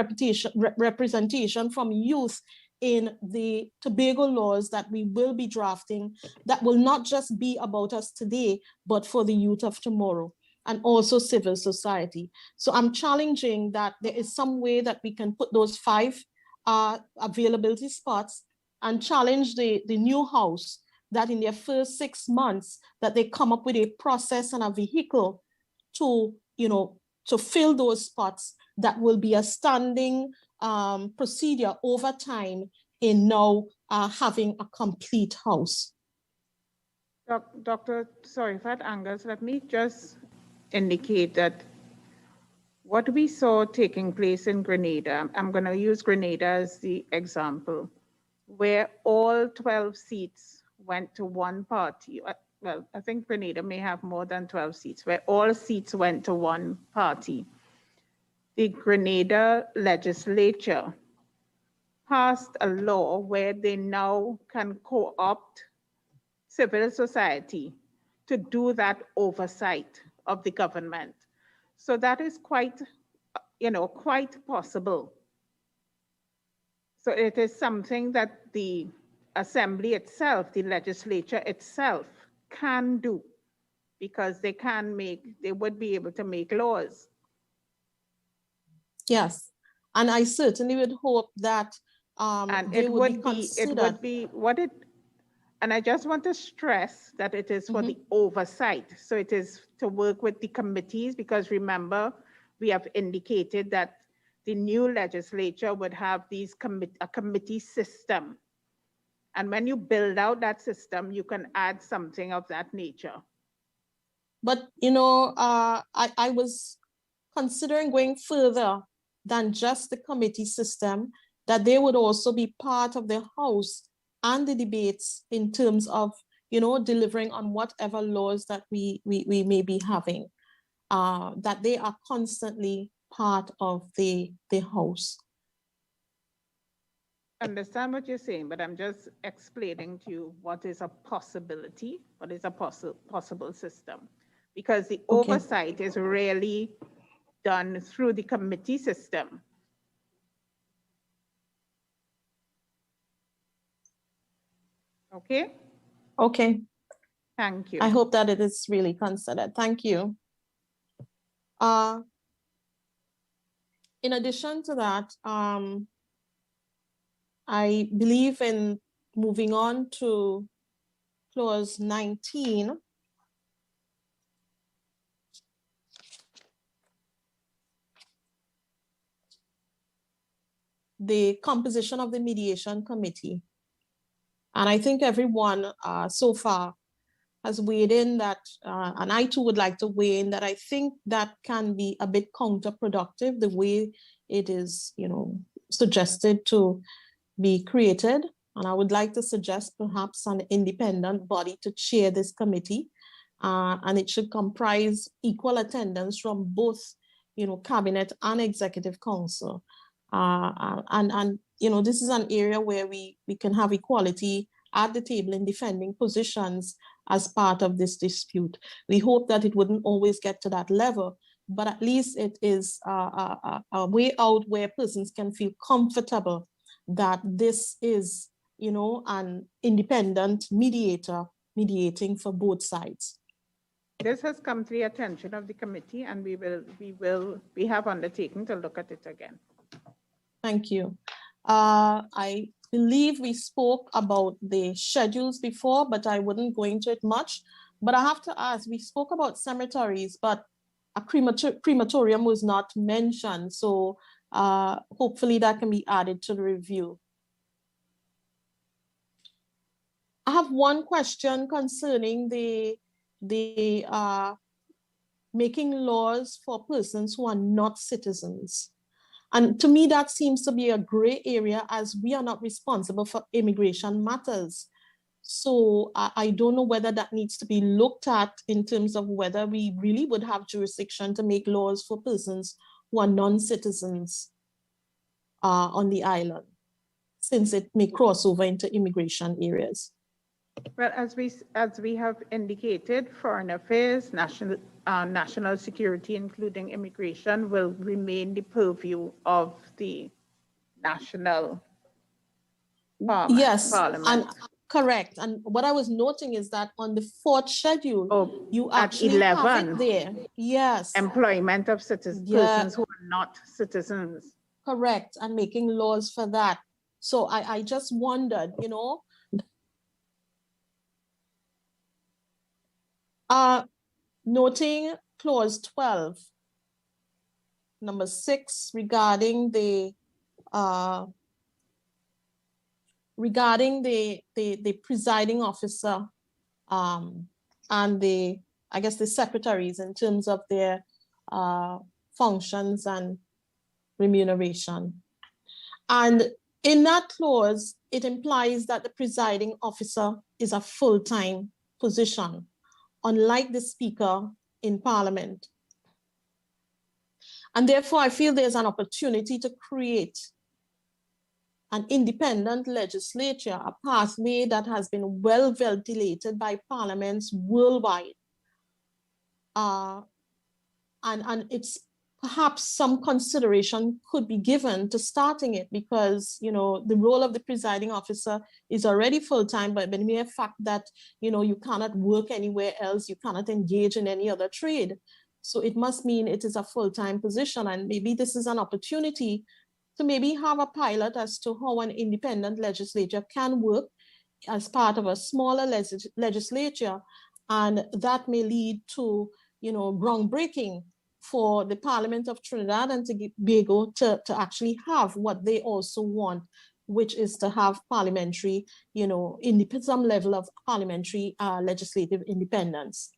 representation from youth in the Tobago laws that we will be drafting, that will not just be about us today, but for the youth of tomorrow, and also civil society. So I'm challenging that there is some way that we can put those 5 availability spots and challenge the new house that in their first 6 months that they come up with a process and a vehicle to, to fill those spots that will be a standing procedure over time in now having a complete house. Dr. Angus, let me just indicate that what we saw taking place in Grenada, I'm going to use Grenada as the example, where all 12 seats went to one party. Well, I think Grenada may have more than 12 seats, where all seats went to one party. The Grenada legislature passed a law where they now can co-opt civil society to do that oversight of the government. So that is quite, quite possible. So it is something that the assembly itself, the legislature itself can do, because they would be able to make laws. Yes, and I certainly would hope that and it would be and I just want to stress that it is for the oversight. So it is to work with the committees, because remember, we have indicated that the new legislature would have a committee system. And when you build out that system, you can add something of that nature. But, I was considering going further than just the committee system, that they would also be part of the House and the debates in terms of, delivering on whatever laws that we may be having, that they are constantly part of the House. Understand what you're saying, but I'm just explaining to you what is a possibility, what is a possible system. Because the oversight is really done through the committee system. Okay? Okay. Thank you. I hope that it is really considered. Thank you. In addition to that, I believe in moving on to clause 19. The composition of the mediation committee. And I think everyone so far has weighed in that, and I too would like to weigh in that I think that can be a bit counterproductive, the way it is, suggested to be created. And I would like to suggest perhaps an independent body to chair this committee. And it should comprise equal attendance from both, cabinet and executive council. And this is an area where we can have equality at the table in defending positions as part of this dispute. We hope that it wouldn't always get to that level, but at least it is a way out where persons can feel comfortable that this is, an independent mediator mediating for both sides. This has come to the attention of the committee, and we have undertaken to look at it again. Thank you. I believe we spoke about the schedules before, but I wouldn't go into it much. But I have to ask, we spoke about cemeteries, but a crematorium was not mentioned. So hopefully that can be added to the review. I have one question concerning the making laws for persons who are not citizens. And to me, that seems to be a gray area, as we are not responsible for immigration matters. So I don't know whether that needs to be looked at in terms of whether we really would have jurisdiction to make laws for persons who are non-citizens on the island, since it may cross over into immigration areas. Well, as we have indicated, foreign affairs, national security, including immigration, will remain the purview of the national parliament. Yes, and correct. And what I was noting is that on the 4th schedule, you actually 11, have it there. Yes. Employment of persons who are not citizens. Correct, and making laws for that. So I just wondered, noting clause 12, number 6, regarding the presiding officer and the secretaries in terms of their functions and remuneration. And in that clause, it implies that the presiding officer is a full-time position, unlike the Speaker in Parliament. And therefore, I feel there's an opportunity to create an independent legislature, a pathway that has been well ventilated by parliaments worldwide. And it's perhaps some consideration could be given to starting it because, the role of the presiding officer is already full-time, but the mere fact that, you cannot work anywhere else, you cannot engage in any other trade. So it must mean it is a full-time position. And maybe this is an opportunity to maybe have a pilot as to how an independent legislature can work as part of a smaller legislature. And that may lead to, groundbreaking for the Parliament of Trinidad and Tobago to actually have what they also want, which is to have parliamentary, some level of parliamentary legislative independence.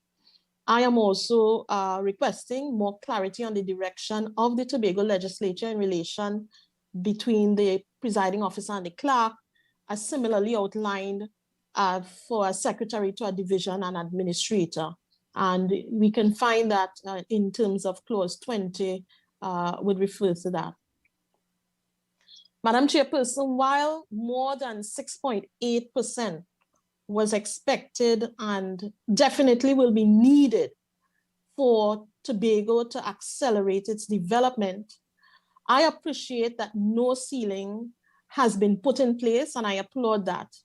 I am also requesting more clarity on the direction of the Tobago legislature in relation between the presiding officer and the clerk, as similarly outlined for a secretary to a division and administrator. And we can find that in terms of clause 20 would refer to that. Madam Chairperson, while more than 6.8% was expected and definitely will be needed for Tobago to accelerate its development, I appreciate that no ceiling has been put in place, and I applaud that.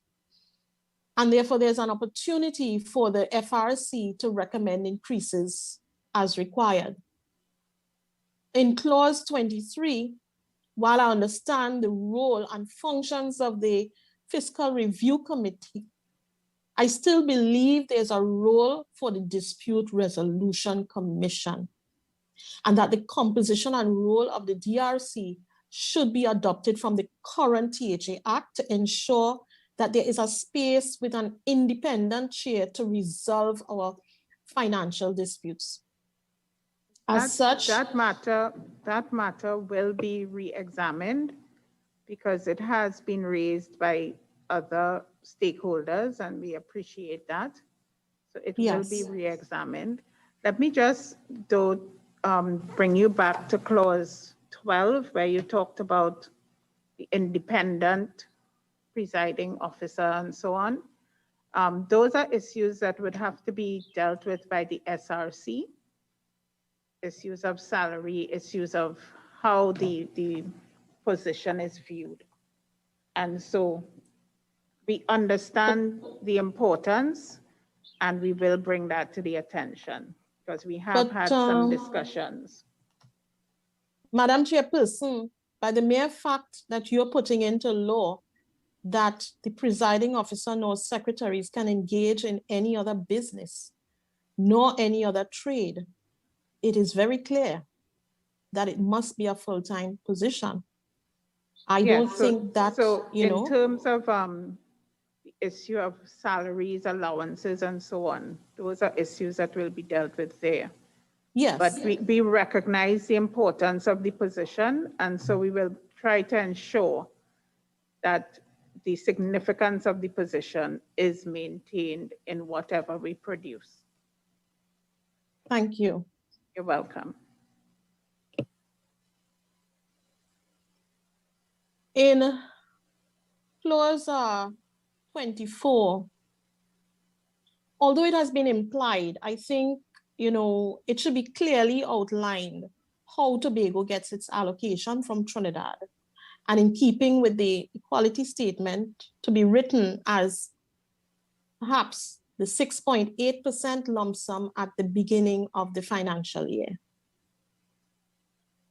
And therefore, there's an opportunity for the FRC to recommend increases as required. In clause 23, while I understand the role and functions of the Fiscal Review Committee, I still believe there's a role for the Dispute Resolution Commission, and that the composition and role of the DRC should be adopted from the current THA Act to ensure that there is a space with an independent chair to resolve our financial disputes. That matter will be re-examined because it has been raised by other stakeholders, and we appreciate that. So it will be re-examined. Let me just bring you back to clause 12, where you talked about the independent presiding officer and so on. Those are issues that would have to be dealt with by the SRC, issues of salary, issues of how the position is viewed. And so we understand the importance, and we will bring that to the attention because we have had some discussions. Madam Chairperson, by the mere fact that you're putting into law that the presiding officer nor secretaries can engage in any other business, nor any other trade, it is very clear that it must be a full-time position. I don't think that, in terms of the issue of salaries, allowances, and so on, those are issues that will be dealt with there. Yes. But we recognize the importance of the position, and so we will try to ensure that the significance of the position is maintained in whatever we produce. Thank you. You're welcome. In clause 24, although it has been implied, I think, it should be clearly outlined how Tobago gets its allocation from Trinidad, and in keeping with the equality statement to be written as perhaps the 6.8% lump sum at the beginning of the financial year.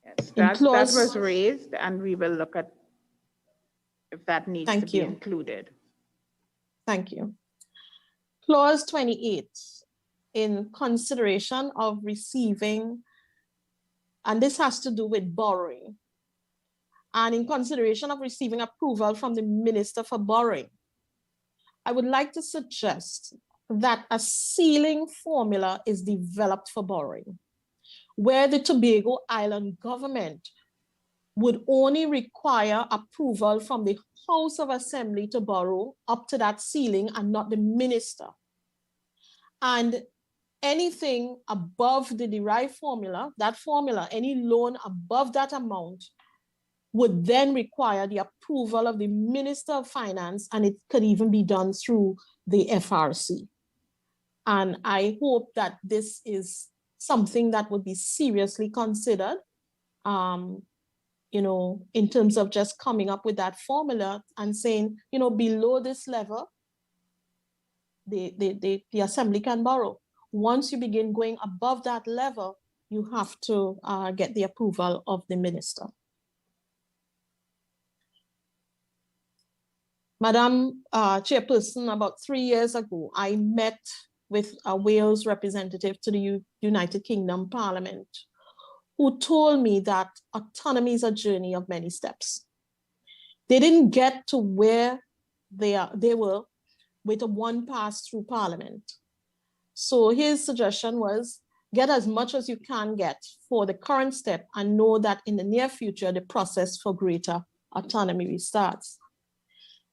Yes, that was raised, and we will look at. if that needs to be included. Thank you. Clause 28, in consideration of receiving, and this has to do with borrowing, and in consideration of receiving approval from the Minister for Borrowing, I would like to suggest that a ceiling formula is developed for borrowing, where the Tobago Island government would only require approval from the House of Assembly to borrow up to that ceiling and not the minister. And anything above the derived formula, any loan above that amount would then require the approval of the Minister of Finance, and it could even be done through the FRC. And I hope that this is something that would be seriously considered, you know, in terms of just coming up with that formula and saying, you know, below this level, the Assembly can borrow. Once you begin going above that level, you have to get the approval of the minister. Madam Chairperson, about 3 years ago, I met with a Wales representative to the United Kingdom Parliament, who told me that autonomy is a journey of many steps. They didn't get to where they were with a one pass through Parliament. So his suggestion was, get as much as you can get for the current step and know that in the near future, the process for greater autonomy restarts.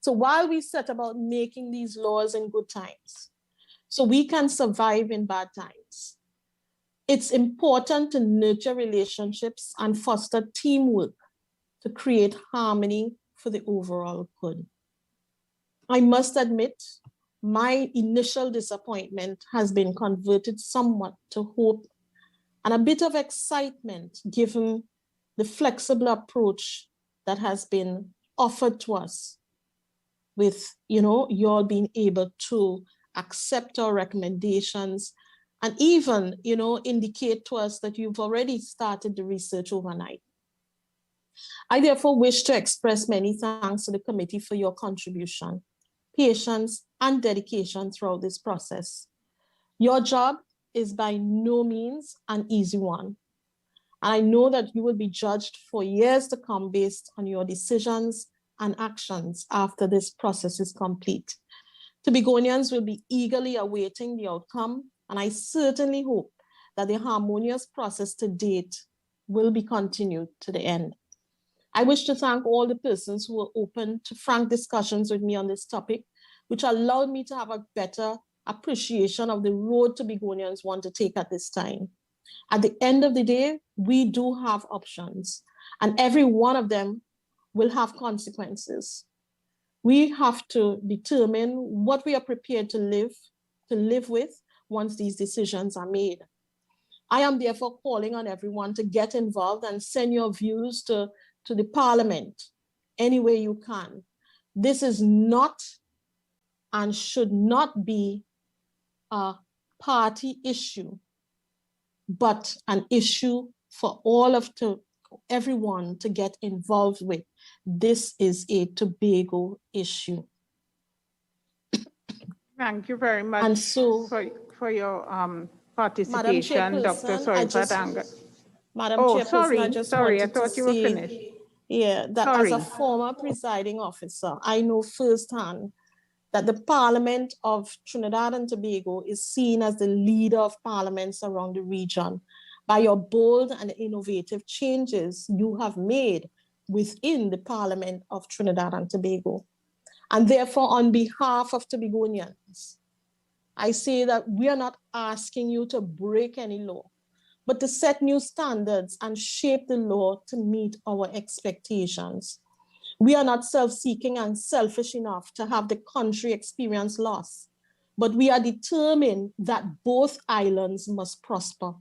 So while we set about making these laws in good times, so we can survive in bad times, it's important to nurture relationships and foster teamwork to create harmony for the overall good. I must admit, my initial disappointment has been converted somewhat to hope and a bit of excitement given the flexible approach that has been offered to us with, you know, you all being able to accept our recommendations and even, you know, indicate to us that you've already started the research overnight. I therefore wish to express many thanks to the committee for your contribution, patience, and dedication throughout this process. Your job is by no means an easy one. And I know that you will be judged for years to come based on your decisions and actions after this process is complete. Tobagonians will be eagerly awaiting the outcome, and I certainly hope that the harmonious process to date will be continued to the end. I wish to thank all the persons who were open to frank discussions with me on this topic, which allowed me to have a better appreciation of the road Tobagonians want to take at this time. At the end of the day, we do have options, and every one of them will have consequences. We have to determine what we are prepared to live with once these decisions are made. I am therefore calling on everyone to get involved and send your views to the Parliament any way you can. This is not and should not be a party issue, but an issue for everyone to get involved with. This is a Tobago issue. Thank you very much and so, for your participation, Dr. SOWFATTANGUS. Madam Oh, Chairperson, sorry, I thought you were finished. Yeah, that as a former presiding officer, I know firsthand that the Parliament of Trinidad and Tobago is seen as the leader of parliaments around the region by your bold and innovative changes you have made within the Parliament of Trinidad and Tobago. And therefore, on behalf of Tobagonians, I say that we are not asking you to break any law, but to set new standards and shape the law to meet our expectations. We are not self-seeking and selfish enough to have the country experience loss, but we are determined that both islands must prosper.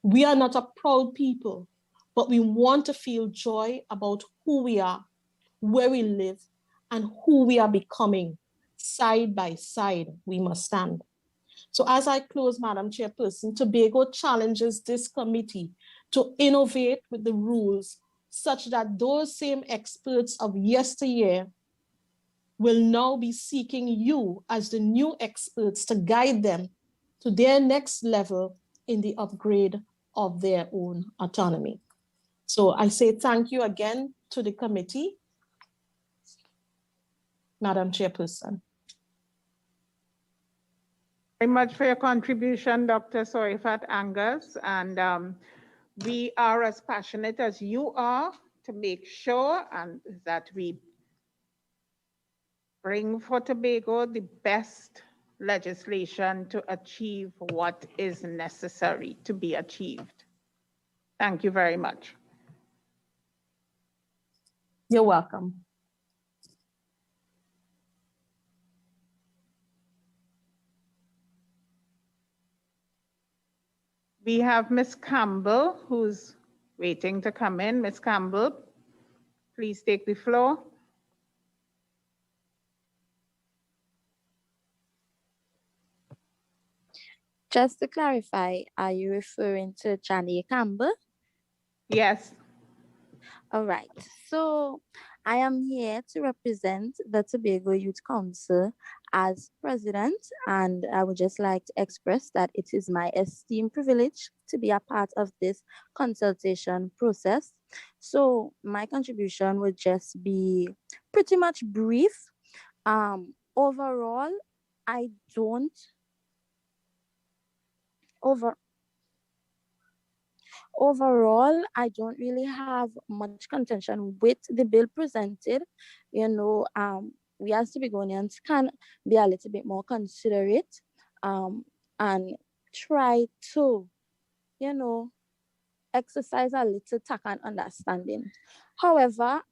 We are not a proud people, but we want to feel joy about who we are, where we live, and who we are becoming. Side by side, we must stand. So as I close, Madam Chairperson, Tobago challenges this committee to innovate with the rules such that those same experts of yesteryear will now be seeking you as the new experts to guide them to their next level in the upgrade of their own autonomy. So I say thank you again to the committee, Madam Chairperson. Very much for your contribution, Dr. TSOWFATTANGUS. And we are as passionate as you are to make sure and that we bring for Tobago the best legislation to achieve what is necessary to be achieved. Thank you very much. You're welcome. We have Ms. Campbell who's waiting to come in. Ms. Campbell, please take the floor. Just to clarify, are you referring to Chani Campbell? Yes. All right. So I am here to represent the Tobago Youth Council as president, and I would just like to express that it is my esteemed privilege to be a part of this consultation process. So my contribution would just be pretty much brief. Overall, I don't really have much contention with the bill presented. You know, we as Tobagonians can be a little bit more considerate and try to, you know, exercise a little tact and understanding. However,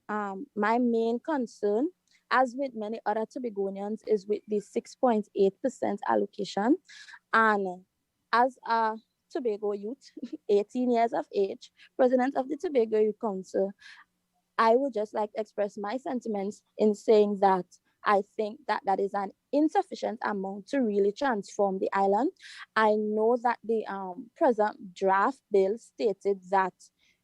my main concern, as with many other Tobagonians, is with the 6.8% allocation. And as a Tobago youth, 18 years of age, president of the Tobago Youth Council, I would just like to express my sentiments in saying that I think that that is an insufficient amount to really transform the island. I know that the present draft bill stated that,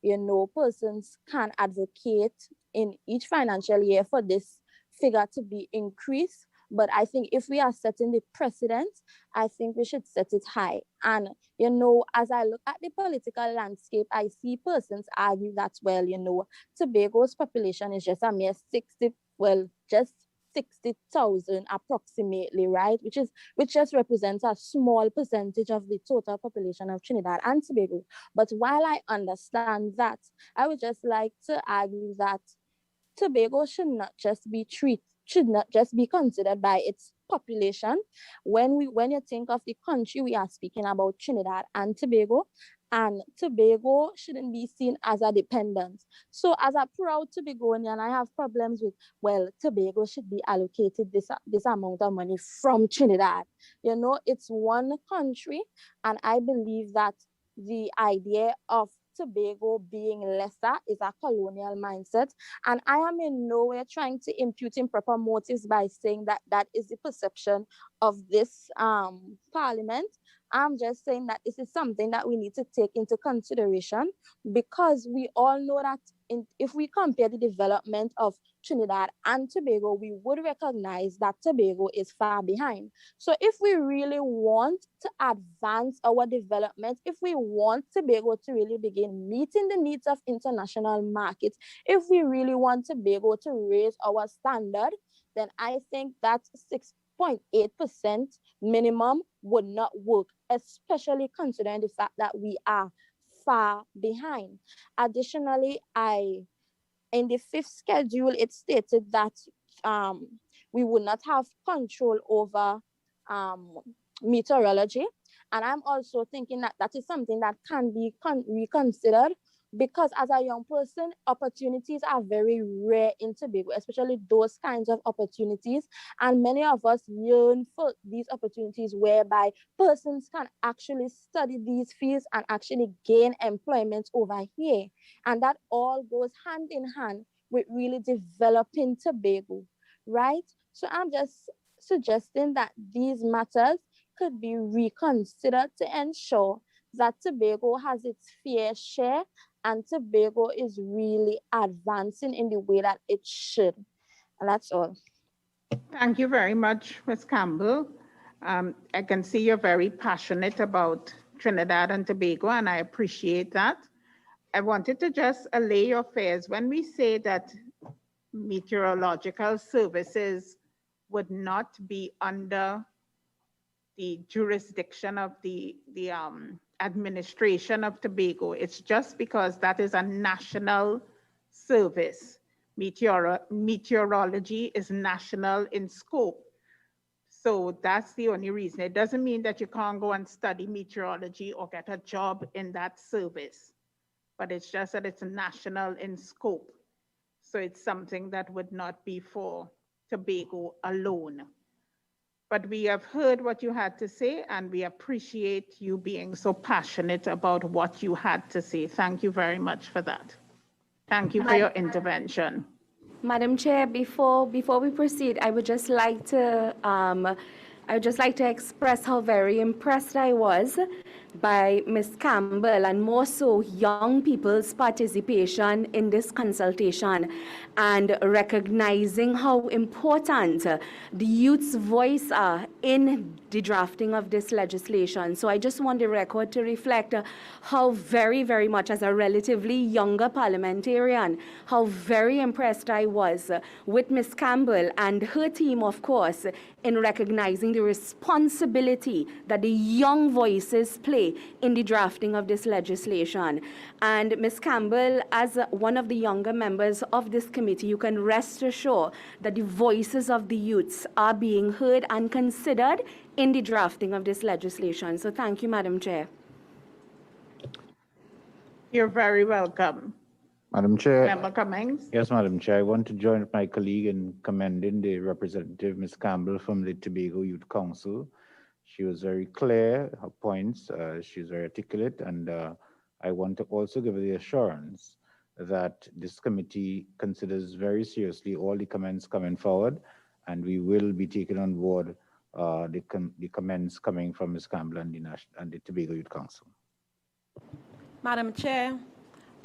you know, persons can advocate in each financial year for this figure to be increased. But I think if we are setting the precedent, I think we should set it high. And, you know, as I look at the political landscape, I see persons argue that, well, you know, Tobago's population is just a mere 60,000 approximately, right? Which just represents a small percentage of the total population of Trinidad and Tobago. But while I understand that, I would just like to argue that Tobago should not just be considered by its population. When you think of the country, we are speaking about Trinidad and Tobago shouldn't be seen as a dependent. So as a proud Tobagonian, I have problems with, well, Tobago should be allocated this amount of money from Trinidad. You know, it's one country, and I believe that the idea of Tobago being lesser is a colonial mindset. And I am in no way trying to impute improper motives by saying that that is the perception of this parliament. I'm just saying that this is something that we need to take into consideration, because we all know that if we compare the development of Trinidad and Tobago, we would recognize that Tobago is far behind. So if we really want to advance our development, if we want Tobago to really begin meeting the needs of international markets, if we really want Tobago to raise our standard, then I think that 6.8% minimum would not work, especially considering the fact that we are far behind. Additionally, in the fifth schedule, it stated that we would not have control over meteorology. And I'm also thinking that that is something that can be reconsidered, because as a young person, opportunities are very rare in Tobago, especially those kinds of opportunities. And many of us yearn for these opportunities whereby persons can actually study these fields and actually gain employment over here. And that all goes hand in hand with really developing Tobago, right? So I'm just suggesting that these matters could be reconsidered to ensure that Tobago has its fair share and Tobago is really advancing in the way that it should. And that's all. Thank you very much, Ms. Campbell. I can see you're very passionate about Trinidad and Tobago, and I appreciate that. I wanted to just allay your fears. When we say that meteorological services would not be under the jurisdiction of the administration of Tobago, it's just because that is a national service. Meteorology is national in scope. So that's the only reason. It doesn't mean that you can't go and study meteorology or get a job in that service, but it's just that it's national in scope. So it's something that would not be for Tobago alone. But we have heard what you had to say, and we appreciate you being so passionate about what you had to say. Thank you very much for that. Thank you for your intervention. Madam Chair, before we proceed, I would just like to express how very impressed I was by Ms. Campbell, and more so young people's participation in this consultation, and recognizing how important the youth's voice are in the drafting of this legislation. So I just want the record to reflect how very, very much, as a relatively younger parliamentarian, how very impressed I was with Ms. Campbell and her team, of course, in recognizing the responsibility that the young voices play in the drafting of this legislation. And Ms. Campbell, as one of the younger members of this committee, you can rest assured that the voices of the youths are being heard and considered in the drafting of this legislation. So thank you, Madam Chair. You're very welcome. Madam Chair. Member Cummings. Yes, Madam Chair. I want to join with my colleague in commending the representative, Ms. Campbell, from the Tobago Youth Council. She was very clear, her points, she was very articulate, and I want to also give her the assurance that this committee considers very seriously all the comments coming forward, and we will be taking on board the comments coming from Ms. Campbell and the Tobago Youth Council. Madam Chair,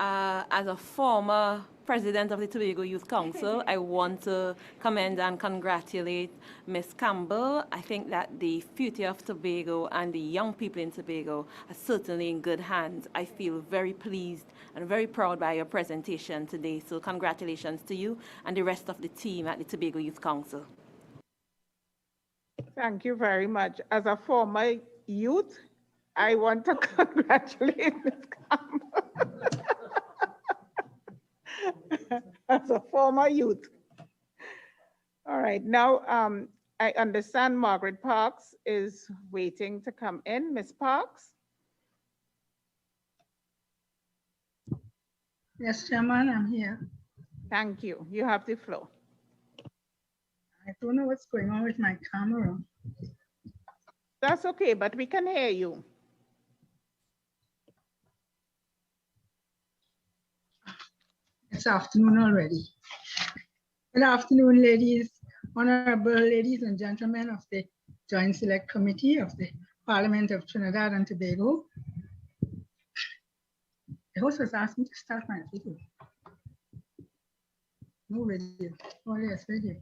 as a former president of the Tobago Youth Council, I want to commend and congratulate Ms. Campbell. I think that the future of Tobago and the young people in Tobago are certainly in good hands. I feel very pleased and very proud by your presentation today. So congratulations to you and the rest of the team at the Tobago Youth Council. Thank you very much. As a former youth, I want to congratulate Ms. Campbell. As a former youth. All right, now I understand Margaret Parks is waiting to come in. Ms. Parks? Yes, Chairman, I'm here. Thank you. You have the floor. I don't know what's going on with my camera. That's okay, but we can hear you. It's afternoon already. Good afternoon, ladies, honorable ladies and gentlemen of the Joint Select Committee of the Parliament of Trinidad and Tobago. The host has asked me to start my video. No video. Oh yes, video.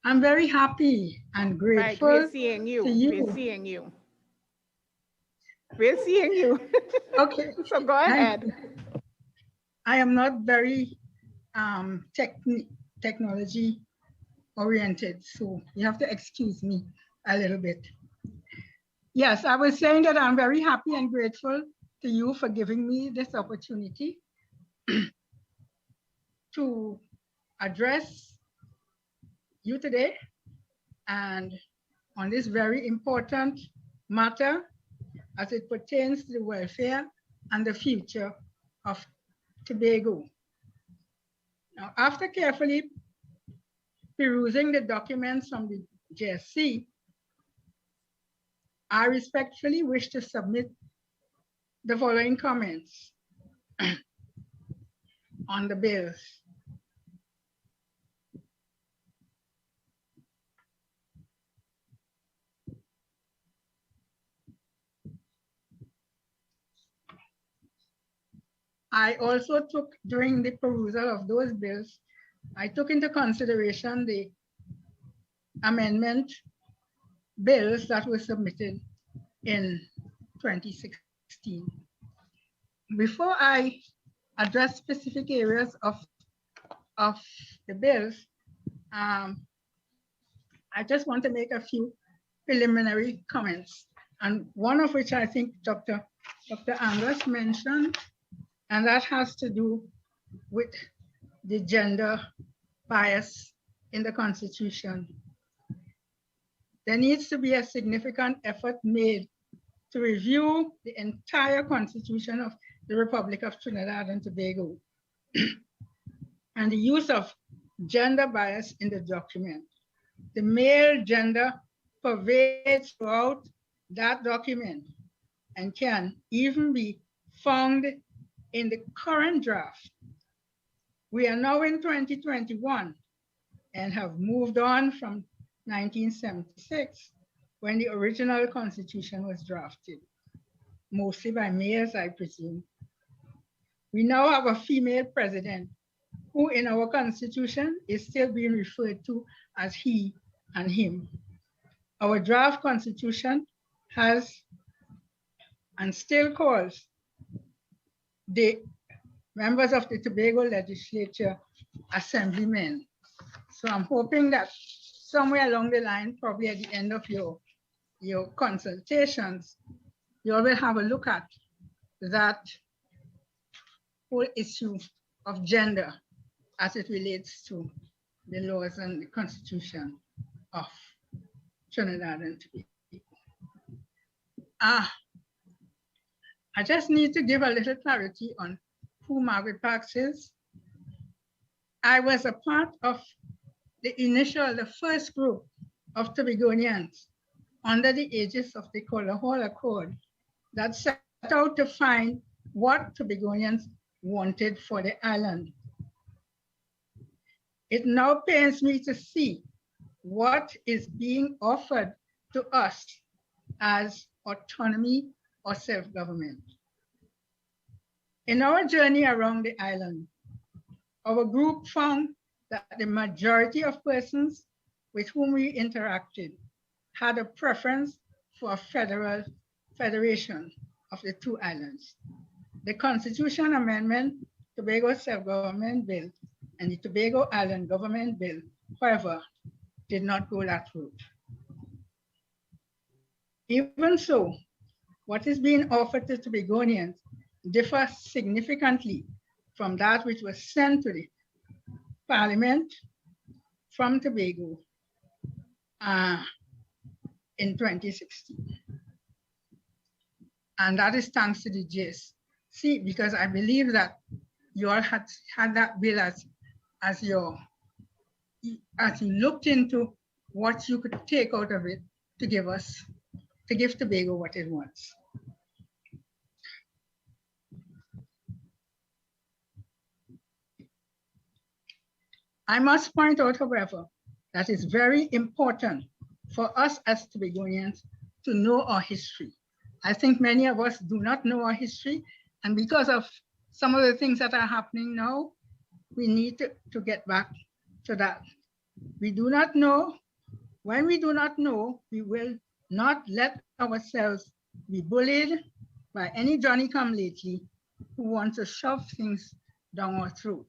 I'm very happy and grateful. Right, we're seeing you. We're seeing you. We're seeing you. Okay. So go ahead. I am not very technology oriented, so you have to excuse me a little bit. Yes, I was saying that I'm very happy and grateful to you for giving me this opportunity to address you today and on this very important matter as it pertains to the welfare and the future of Tobago. Now, after carefully perusing the documents from the JSC, I respectfully wish to submit the following comments on the bills. I also took, during the perusal of those bills, I took into consideration the amendment bills that were submitted in 2016. Before I address specific areas of the bills, I just want to make a few preliminary comments, and one of which I think Dr. Angus mentioned, and that has to do with the gender bias in the Constitution. There needs to be a significant effort made to review the entire Constitution of the Republic of Trinidad and Tobago and the use of gender bias in the document. The male gender pervades throughout that document and can even be found in the current draft. We are now in 2021 and have moved on from 1976, when the original Constitution was drafted, mostly by males, I presume. We now have a female president who in our Constitution is still being referred to as he and him. Our draft Constitution has and still calls the members of the Tobago legislature assemblymen. So I'm hoping that somewhere along the line, probably at the end of your consultations, you will have a look at that whole issue of gender as it relates to the laws and the Constitution of Trinidad and Tobago. I just need to give a little clarity on who Margaret Parks is. I was a part of the first group of Tobagonians under the aegis of the Color Hall Accord that set out to find what Tobagonians wanted for the island. It now pains me to see what is being offered to us as autonomy or self-government. In our journey around the island, our group found that the majority of persons with whom we interacted had a preference for a federation of the two islands. The Constitution Amendment, Tobago Self Government Bill, and the Tobago Island Government Bill, however, did not go that route. Even so, what is being offered to Tobagonians differs significantly from that which was sent to the Parliament from Tobago in 2016. And that is thanks to the JSC, because I believe that you all had that bill as you looked into what you could take out of it to give Tobago what it wants. I must point out, however, that it's very important for us as Tobagonians to know our history. I think many of us do not know our history, and because of some of the things that are happening now, we need to get back to that. We do not know. When we do not know, we will not let ourselves be bullied by any Johnny-come-lately who wants to shove things down our throat.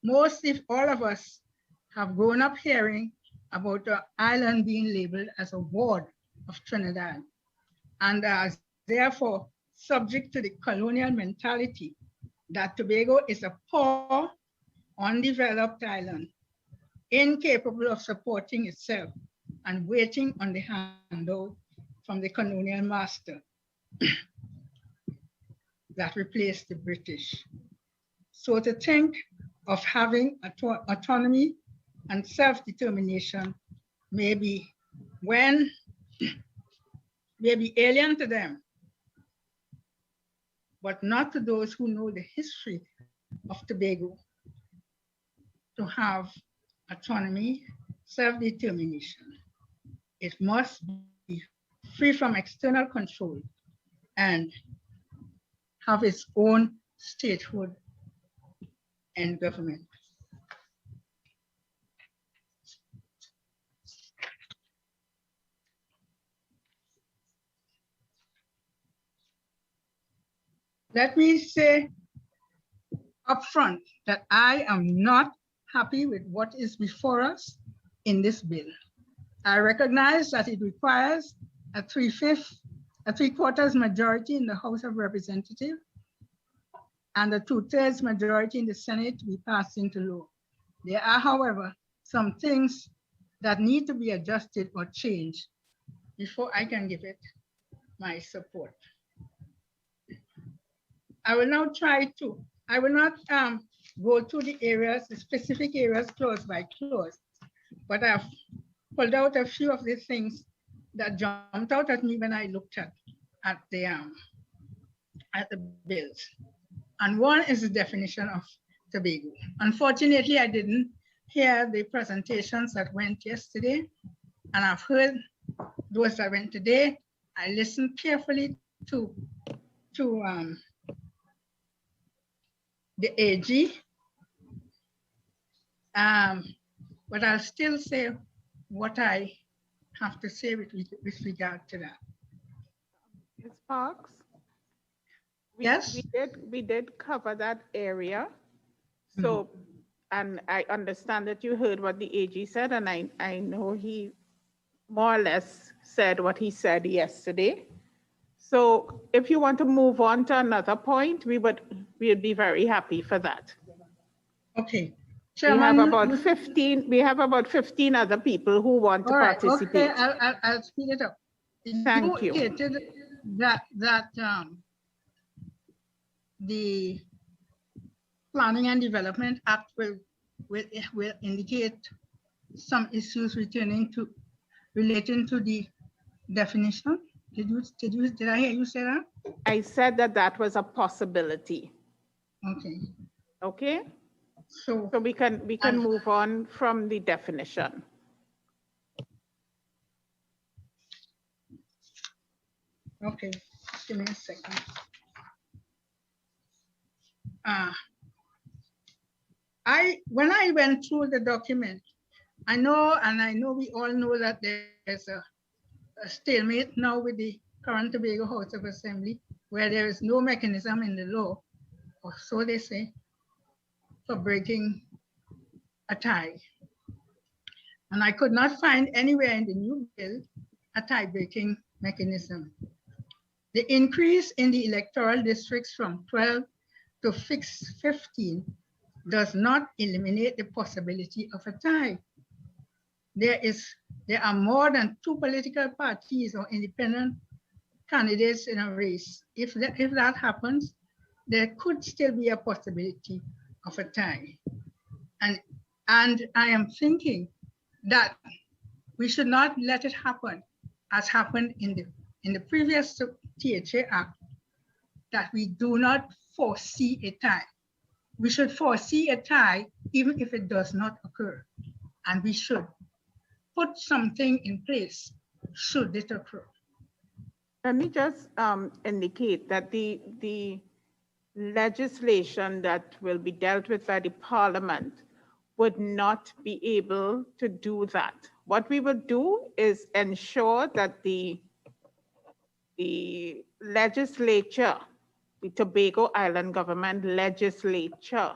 Most, if all of us, have grown up hearing about the island being labeled as a ward of Trinidad and as therefore subject to the colonial mentality that Tobago is a poor, undeveloped island, incapable of supporting itself and waiting on the handout from the colonial master that replaced the British. So to think of having autonomy and self-determination may be alien to them, but not to those who know the history of Tobago to have autonomy, self-determination. It must be free from external control and have its own statehood and government. Let me say upfront that I am not happy with what is before us in this bill. I recognize that it requires a three-quarters majority in the House of Representatives and a 2/3 majority in the Senate to be passed into law. There are, however, some things that need to be adjusted or changed before I can give it my support. I will now I will not go through the areas, the specific areas clause by clause, but I've pulled out a few of the things that jumped out at me when I looked at the bills. And one is the definition of Tobago. Unfortunately, I didn't hear the presentations that went yesterday, and I've heard those that went today. I listened carefully to the AG, but I'll still say what I have to say with regard to that. Ms. Parks? Yes? We did cover that area. So, and I understand that you heard what the AG said, and I know he more or less said what he said yesterday. So if you want to move on to another point, we'd be very happy for that. Okay. Chairman, we have about 15 other people who want to participate. Okay, I'll speed it up. Thank you. Stated that the Planning and Development Act will indicate some issues relating to the definition. Did I hear you say that? I said that was a possibility. Okay. Okay. So we can move on from the definition. Okay, give me a second. When I went through the document, I know we all know that there's a stalemate now with the current Tobago House of Assembly, where there is no mechanism in the law, or so they say, for breaking a tie. And I could not find anywhere in the new bill a tie-breaking mechanism. The increase in the electoral districts from 12 to 15 does not eliminate the possibility of a tie. There are more than 2 political parties or independent candidates in a race. If that happens, there could still be a possibility of a tie. And I am thinking that we should not let it happen as happened in the previous THA Act, that we do not foresee a tie. We should foresee a tie even if it does not occur. And we should put something in place should it occur. Let me just indicate that the legislation that will be dealt with by the Parliament would not be able to do that. What we would do is ensure that the legislature, the Tobago Island Government legislature,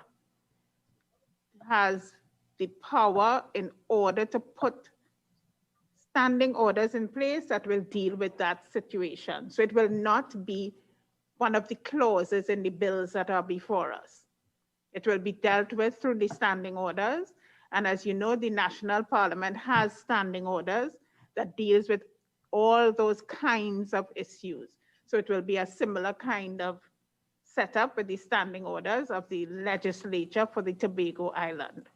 has the power in order to put standing orders in place that will deal with that situation. So it will not be one of the clauses in the bills that are before us. It will be dealt with through the standing orders. And as you know, the National Parliament has standing orders that deals with all those kinds of issues. So it will be a similar kind of setup with the standing orders of the legislature for the Tobago Island.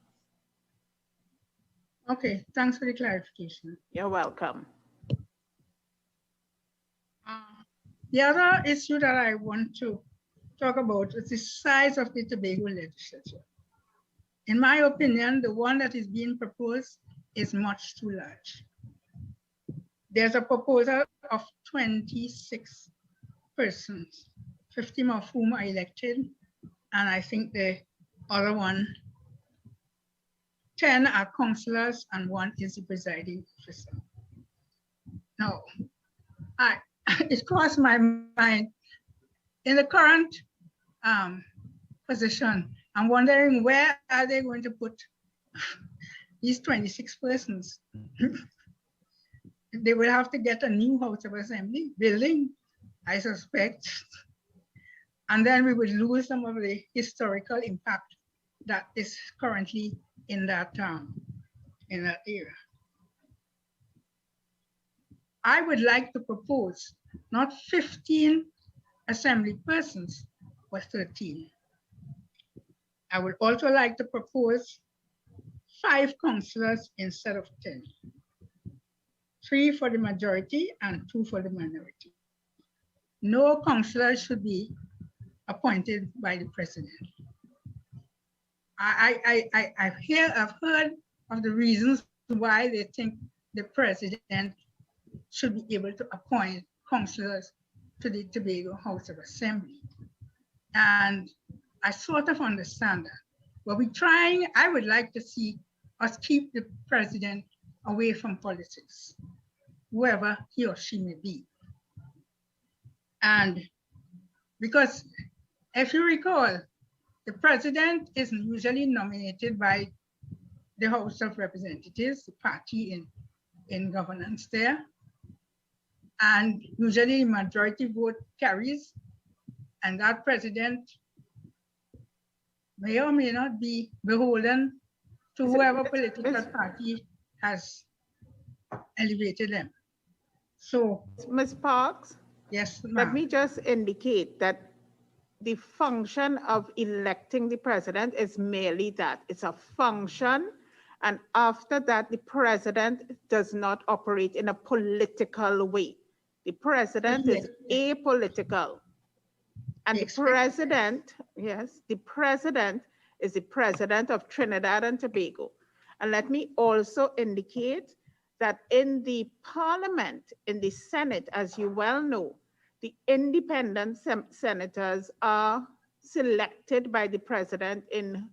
Okay, thanks for the clarification. You're welcome. The other issue that I want to talk about is the size of the Tobago legislature. In my opinion, the one that is being proposed is much too large. There's a proposal of 26 persons 15 of whom are elected, and I think the other 10 are councillors, and 1 is the presiding officer. Now, it crossed my mind, in the current position, I'm wondering where are they going to put these 26 persons? They will have to get a new House of Assembly building, I suspect. And then we would lose some of the historical impact that is currently in that area. I would like to propose not 15 assembly persons, but 13. I would also like to propose 5 councillors instead of 10. 3 for the majority and 2 for the minority. No councillor should be appointed by the president. I've heard of the reasons why they think the president should be able to appoint councillors to the Tobago House of Assembly. And I sort of understand that. But I would like to see us keep the president away from politics, whoever he or she may be. And because if you recall, the president is usually nominated by the House of Representatives, the party in governance there. And usually majority vote carries, and that president may or may not be beholden to whoever political party has elevated them. So, Ms. Parks? Yes, let me just indicate that the function of electing the president is merely that. It's a function, and after that, the president does not operate in a political way. The president is apolitical. And the president, yes, the president is the president of Trinidad and Tobago. And let me also indicate that in the parliament, in the Senate, as you well know, the independent senators are selected by the president in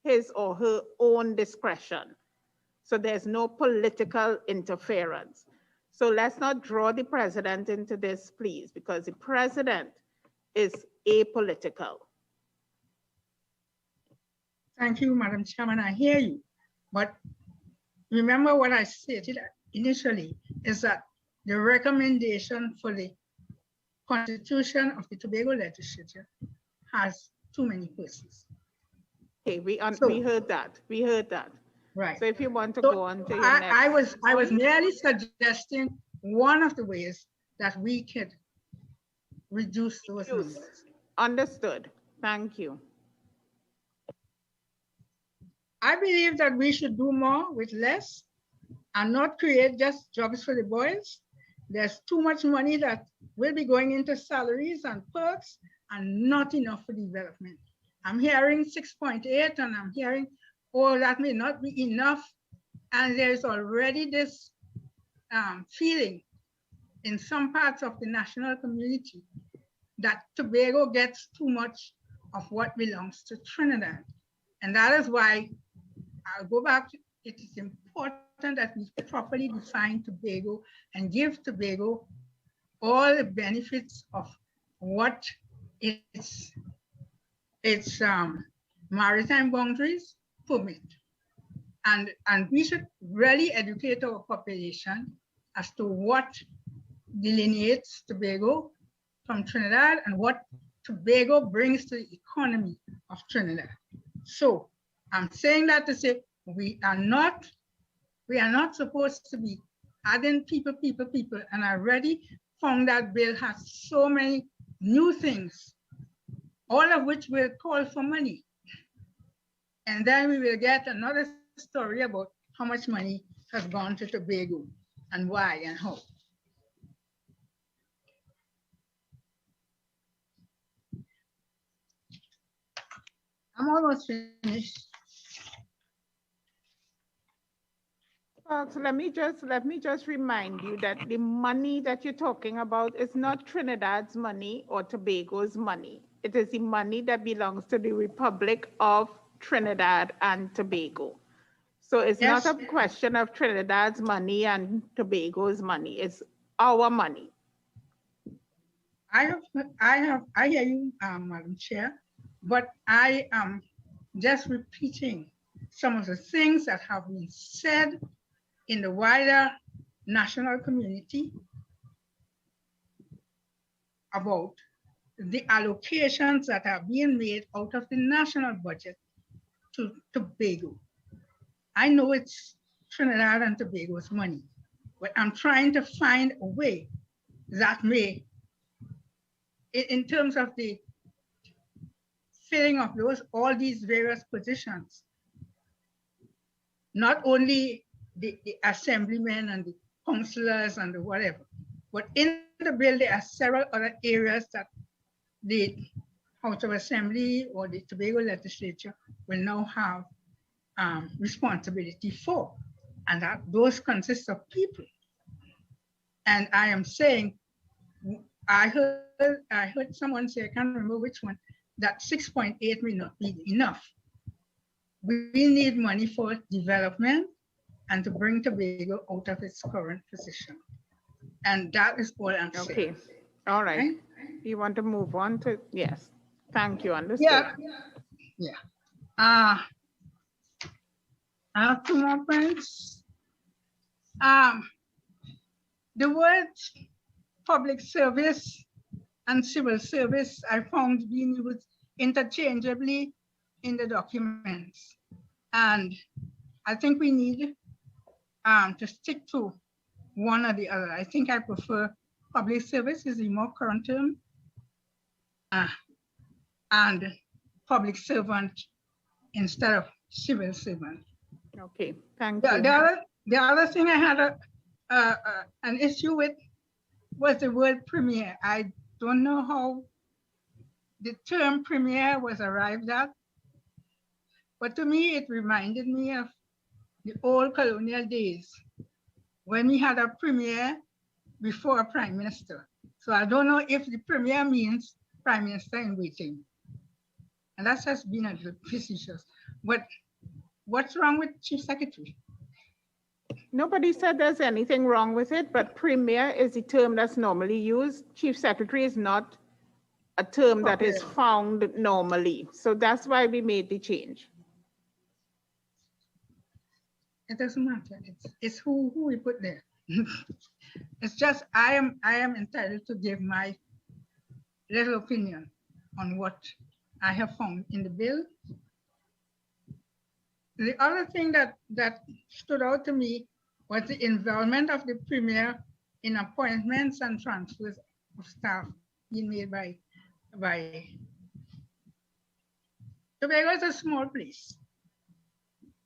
his or her own discretion. So there's no political interference. So let's not draw the president into this, please, because the president is apolitical. Thank you, Madam Chairman. I hear you. But remember what I stated initially is that the recommendation for the Constitution of the Tobago Legislature has too many persons. Okay, we heard that. We heard that. Right. So if you want to go on to your next. I was merely suggesting one of the ways that we could reduce those numbers. Understood. Thank you. I believe that we should do more with less and not create just jobs for the boys. There's too much money that will be going into salaries and perks and not enough for development. I'm hearing 6.8 and I'm hearing, oh, that may not be enough. And there's already this feeling in some parts of the national community that Tobago gets too much of what belongs to Trinidad. And that is why I'll go back to it is important that we properly define Tobago and give Tobago all the benefits of what its maritime boundaries permit. And we should really educate our population as to what delineates Tobago from Trinidad and what Tobago brings to the economy of Trinidad. So I'm saying that to say we are not supposed to be adding people, and I already found that bill has so many new things, all of which will call for money. And then we will get another story about how much money has gone to Tobago and why and how. I'm almost finished. So let me just remind you that the money that you're talking about is not Trinidad's money or Tobago's money. It is the money that belongs to the Republic of Trinidad and Tobago. So it's not a question of Trinidad's money and Tobago's money. It's our money. I hear you, Madam Chair, but I am just repeating some of the things that have been said in the wider national community about the allocations that are being made out of the national budget to Tobago. I know it's Trinidad and Tobago's money, but I'm trying to find a way that may, in terms of the filling of all these various positions, not only the assemblymen and the councillors and the whatever, but in the bill, there are several other areas that the House of Assembly or the Tobago legislature will now have responsibility for, and that those consist of people. And I am saying, I heard someone say, I can't remember which one, that 6.8 may not be enough. We need money for development and to bring Tobago out of its current position. And that is all I'm saying. Okay, all right. Right? You want to move on to, yes. Thank you, understood. Yeah. I have 2 more points. The words public service and civil service I found being used interchangeably in the documents. And I think we need to stick to one or the other. I think I prefer public service is the more current term, and public servant instead of civil servant. Okay, thank you. The other thing I had an issue with was the word premier. I don't know how the term premier was arrived at, but to me, it reminded me of the old colonial days when we had a premier before a prime minister. So I don't know if the premier means prime minister in waiting. And that's just been a little facetious. But what's wrong with chief secretary? Nobody said there's anything wrong with it, but premier is the term that's normally used. Chief secretary is not a term that is found normally. So that's why we made the change. It doesn't matter. It's who we put there. It's just I am entitled to give my little opinion on what I have found in the bill. The other thing that stood out to me was the involvement of the premier in appointments and transfers of staff being made by Tobago is a small place,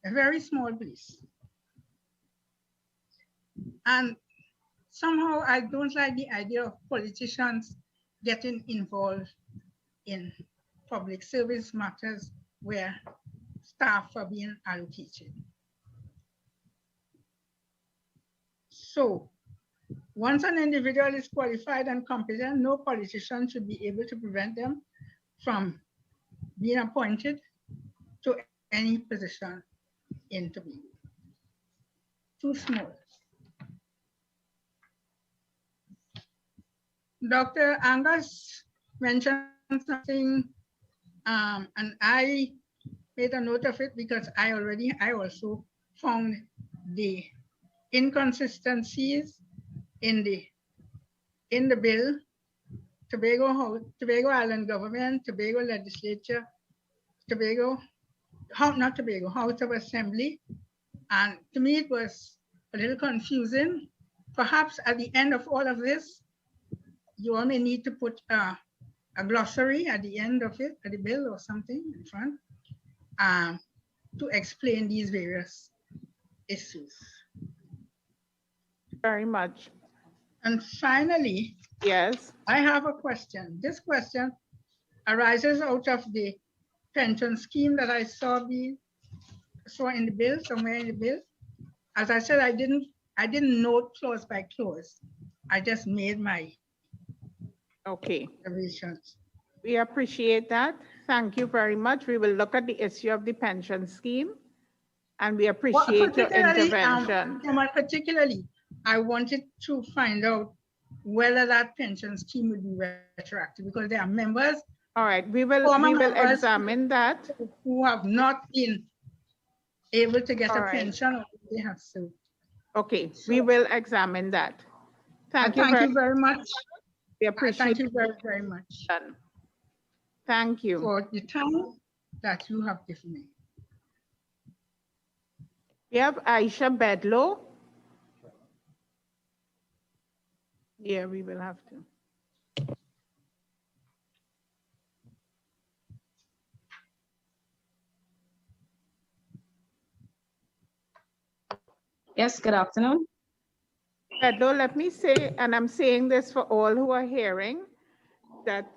a very small place. And somehow I don't like the idea of politicians getting involved in public service matters where staff are being allocated. So once an individual is qualified and competent, no politician should be able to prevent them from being appointed to any position in Tobago. Too small. Dr. Angus mentioned something, and I made a note of it because I also found the inconsistencies in the bill. Tobago Island government, Tobago legislature, House of Assembly. And to me, it was a little confusing. Perhaps at the end of all of this, you only need to put a glossary at the end of it, at the bill or something in front, to explain these various issues. Very much. And finally, yes, I have a question. This question arises out of the pension scheme that I saw in the bill, somewhere in the bill. as I said, I didn't note clause by clause. I just made my observations. We appreciate that. Thank you very much. We will look at the issue of the pension scheme, and we appreciate your intervention. Particularly, I wanted to find out whether that pension scheme would be retroactive, because there are members. All right, we will examine that. Who have not been able to get a pension, or they have sued. Okay, we will examine that. Thank you very much. We appreciate Thank you very, very much. Thank you. For the time that you have given me. We have Aisha Bedlow. Yeah, we will have to. Yes, good afternoon. Bedlow, let me say, and I'm saying this for all who are hearing, that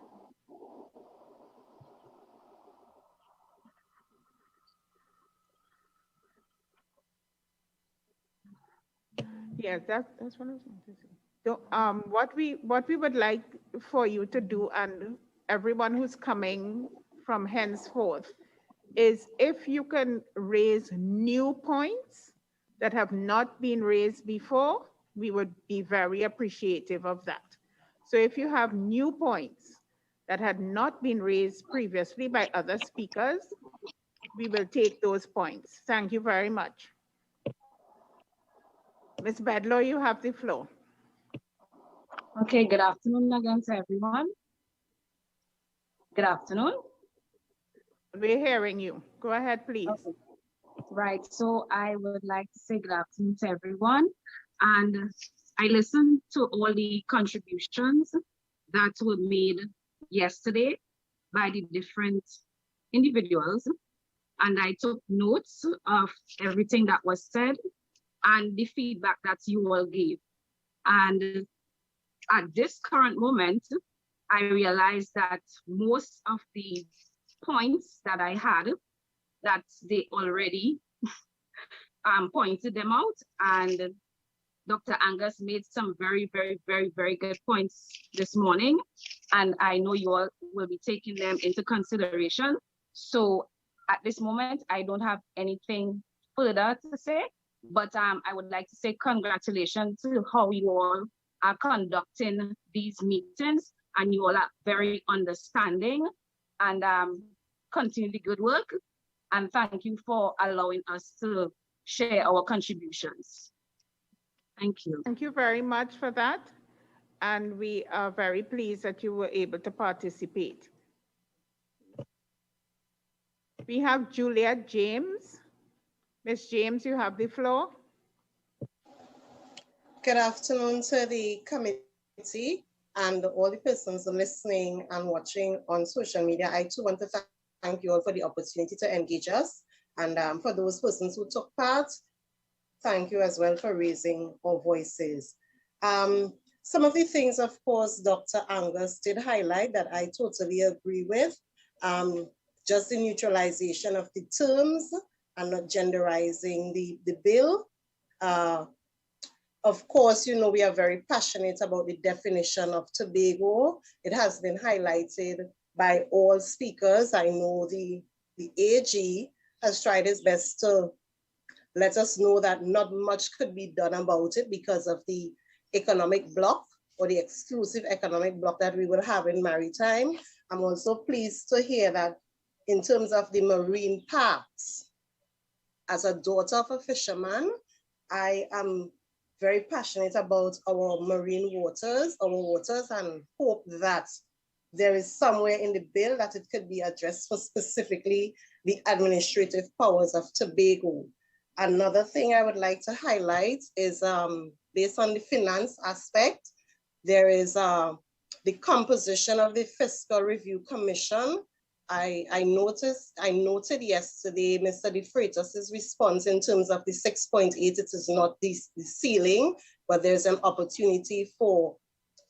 yes, that's what I was going to say. So, what we would like for you to do, and everyone who's coming from henceforth, is if you can raise new points that have not been raised before, we would be very appreciative of that. So if you have new points that had not been raised previously by other speakers, we will take those points. Thank you very much. Ms. Bedlow, you have the floor. Okay, good afternoon again to everyone. Good afternoon. We're hearing you. Go ahead, please. Okay. Right, so I would like to say good afternoon to everyone. And I listened to all the contributions that were made yesterday by the different individuals. And I took notes of everything that was said and the feedback that you all gave. And at this current moment, I realized that most of the points that I had, that they already pointed them out, and Dr. Angus made some very, very, very, very good points this morning, and I know you all will be taking them into consideration. So at this moment, I don't have anything further to say, but I would like to say congratulations to how you all are conducting these meetings, and you all are very understanding, and continue the good work. And thank you for allowing us to share our contributions. Thank you. Thank you very much for that. And we are very pleased that you were able to participate. We have Juliet James. Ms. James, you have the floor. Good afternoon to the committee and all the persons listening and watching on social media. I too want to thank you all for the opportunity to engage us. And for those persons who took part, thank you as well for raising our voices. Some of the things, of course, Dr. Angus did highlight that I totally agree with. Just the neutralization of the terms and not genderizing the bill. Of course, you know, we are very passionate about the definition of Tobago. It has been highlighted by all speakers. I know the AG has tried his best to let us know that not much could be done about it because of the economic bloc or the exclusive economic bloc that we will have in maritime. I'm also pleased to hear that in terms of the marine parks, as a daughter of a fisherman, I am very passionate about our marine waters, and hope that there is somewhere in the bill that it could be addressed for specifically the administrative powers of Tobago. Another thing I would like to highlight is based on the finance aspect, there is the composition of the Fiscal Review Commission. I noted yesterday Mr. De Freitas' response in terms of the 6.8. It is not the ceiling, but there's an opportunity for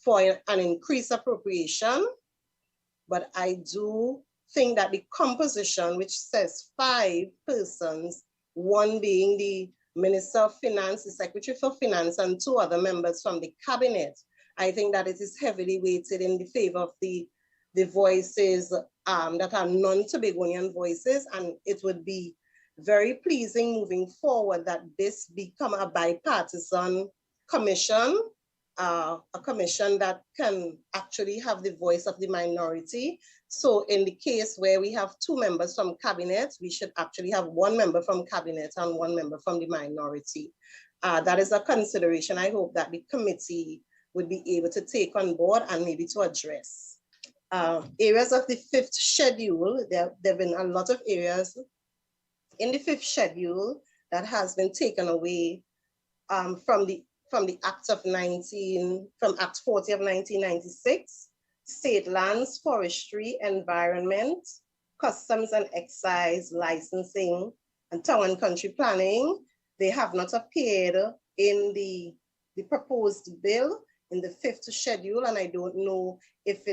an increased appropriation. But I do think that the composition, which says 5 persons, one being Minister of Finance, the Secretary for Finance, and 2 other members from the cabinet, I think that it is heavily weighted in the favor of the voices that are non-Tobagonian voices, and it would be very pleasing moving forward that this become a bipartisan commission, a commission that can actually have the voice of the minority. So in the case where we have 2 members from cabinet, we should actually have 1 member from cabinet and 1 member from the minority. That is a consideration I hope that the committee would be able to take on board and maybe to address. Areas of the 5th schedule, there have been a lot of areas in the 5th schedule that has been taken away from the Act 40 of 1996, state lands, forestry, environment, customs and excise, licensing, and town and country planning. They have not appeared in the proposed bill in the 5th schedule, and I don't know if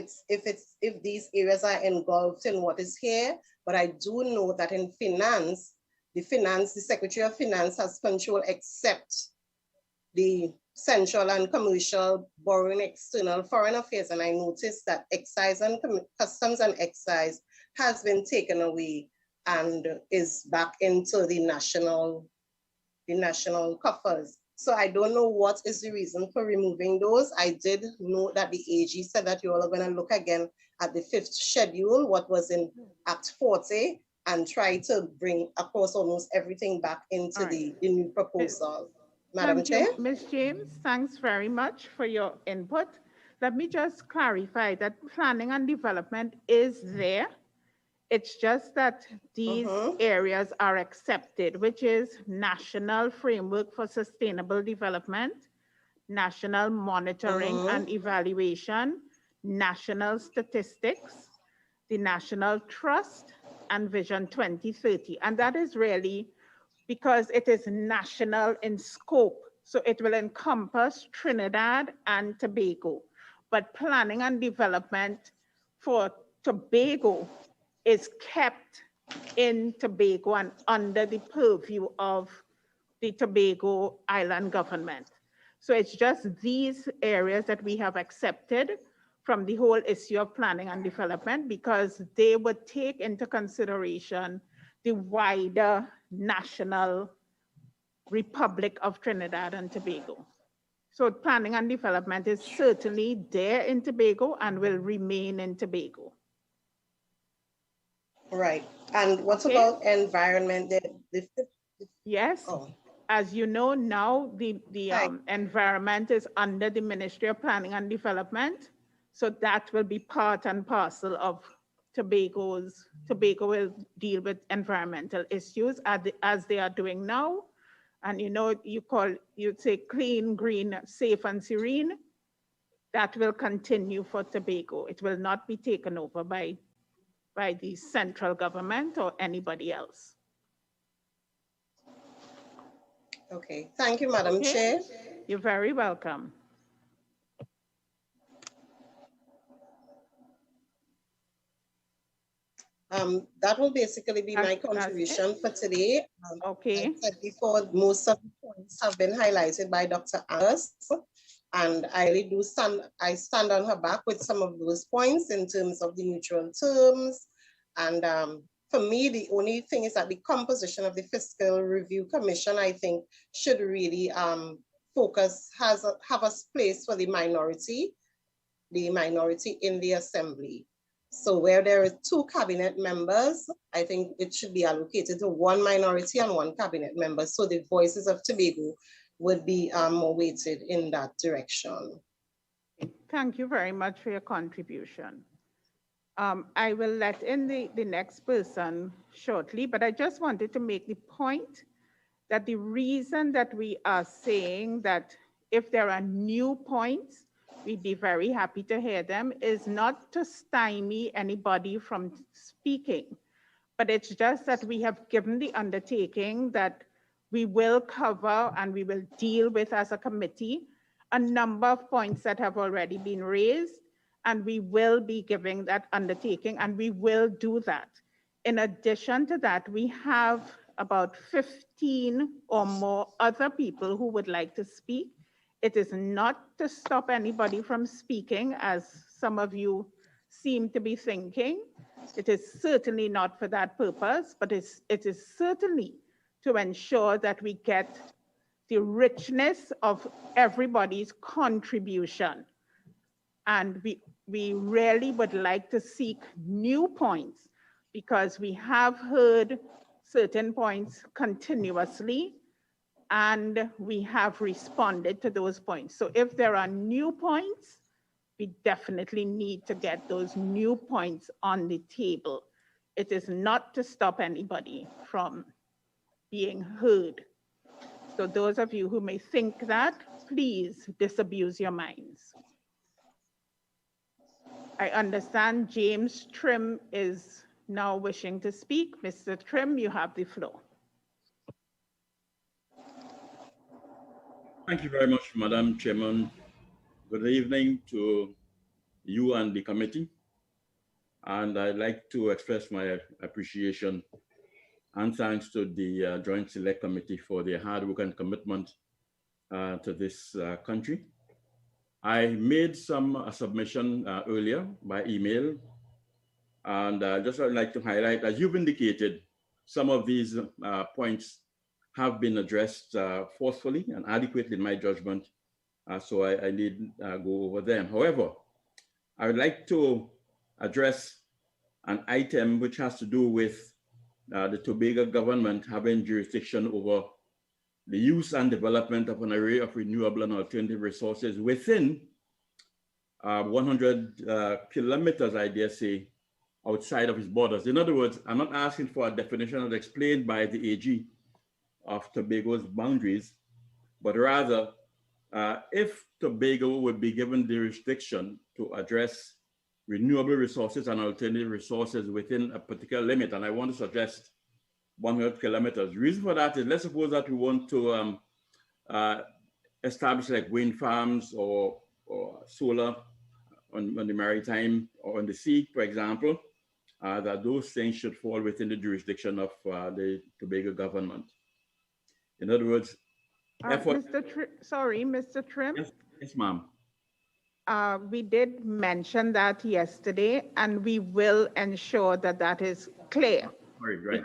these areas are engulfed in what is here, but I do know that in finance, the Secretary of Finance has control except the central and commercial borrowing, external foreign affairs, and I noticed that excise and customs and excise has been taken away and is back into the national coffers. So I don't know what is the reason for removing those. I did know that the AG said that you all are going to look again at the 5th schedule, what was in Act 40, and try to bring across almost everything back into the new proposal. Madam Chair? Thank you, Ms. James. Thanks very much for your input. Let me just clarify that planning and development is there. It's just that these areas are accepted, which is National Framework for Sustainable Development, National Monitoring and Evaluation, National Statistics, the National Trust, and Vision 2030. And that is really because it is national in scope. So it will encompass Trinidad and Tobago. But planning and development for Tobago is kept in Tobago and under the purview of the Tobago Island government. So it's just these areas that we have accepted from the whole issue of planning and development because they would take into consideration the wider national Republic of Trinidad and Tobago. So planning and development is certainly there in Tobago and will remain in Tobago. Right. And what about environment? Yes. As you know, now the environment is under the Ministry of Planning and Development. So that will be part and parcel of Tobago will deal with environmental issues as they are doing now. And you know, you'd say clean, green, safe, and serene. That will continue for Tobago. It will not be taken over by the central government or anybody else. Okay, thank you, Madam Chair. You're very welcome. That will basically be my contribution for today. Okay. I said before, most of the points have been highlighted by Dr. Angus, and I really stand on her back with some of those points in terms of the neutral terms. And for me, the only thing is that the composition of the Fiscal Review Commission, I think, should really have a place for the minority in the Assembly. So where there are 2 cabinet members, I think it should be allocated to 1 minority and 1 cabinet member. So the voices of Tobago would be more weighted in that direction. Thank you very much for your contribution. I will let in the next person shortly, but I just wanted to make the point that the reason that we are saying that if there are new points, we'd be very happy to hear them, is not to stymie anybody from speaking, but it's just that we have given the undertaking that we will cover and we will deal with as a committee a number of points that have already been raised, and we will be giving that undertaking and we will do that. In addition to that, we have about 15 or more other people who would like to speak. It is not to stop anybody from speaking, as some of you seem to be thinking. It is certainly not for that purpose, but it is certainly to ensure that we get the richness of everybody's contribution. And we really would like to seek new points, because we have heard certain points continuously and we have responded to those points. So if there are new points, we definitely need to get those new points on the table. It is not to stop anybody from being heard. So those of you who may think that, please disabuse your minds. I understand James Trim is now wishing to speak. Mr. Trim, you have the floor. Thank you very much, Madam Chairman. Good evening to you and the committee. And I'd like to express my appreciation and thanks to the Joint Select Committee for their hard work and commitment to this country. I made some submission earlier by email, and just would like to highlight, as you've indicated, some of these points have been addressed forcefully and adequately in my judgment, so I need go over them. However, I would like to address an item which has to do with the Tobago government having jurisdiction over the use and development of an array of renewable and alternative resources within 100 kilometers, I dare say, outside of its borders. In other words, I'm not asking for a definition as explained by the AG of Tobago's boundaries, but rather if Tobago would be given the jurisdiction to address renewable resources and alternative resources within a particular limit, and I want to suggest 100 kilometers. The reason for that is, let's suppose that we want to establish like wind farms or solar on the maritime or on the sea, for example, that those things should fall within the jurisdiction of the Tobago government. In other words, Mr. Trim. Yes, ma'am. We did mention that yesterday, and we will ensure that that is clear. Right.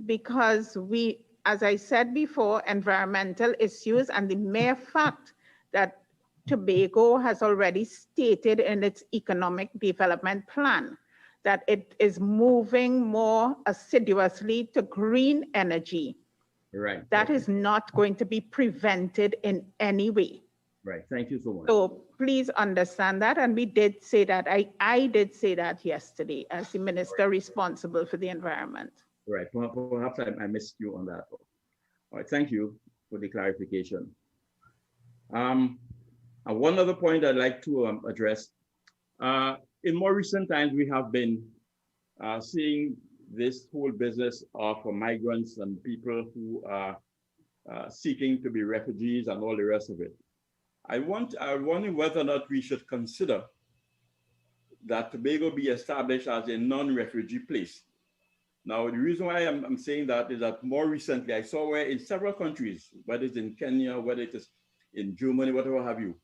Because we, as I said before, environmental issues and the mere fact that Tobago has already stated in its economic development plan that it is moving more assiduously to green energy. Right. That is not going to be prevented in any way. Right. Thank you so much. So please understand that. And we did say that. I did say that yesterday as the minister responsible for the environment. Right. Perhaps I missed you on that. All right. Thank you for the clarification. One other point I'd like to address. In more recent times, we have been seeing this whole business of migrants and people who are seeking to be refugees and all the rest of it. I wonder whether or not we should consider that Tobago be established as a non-refugee place. Now, the reason why I'm saying that is that more recently, I saw where in several countries, whether it's in Kenya, whether it is in Germany, whatever have you,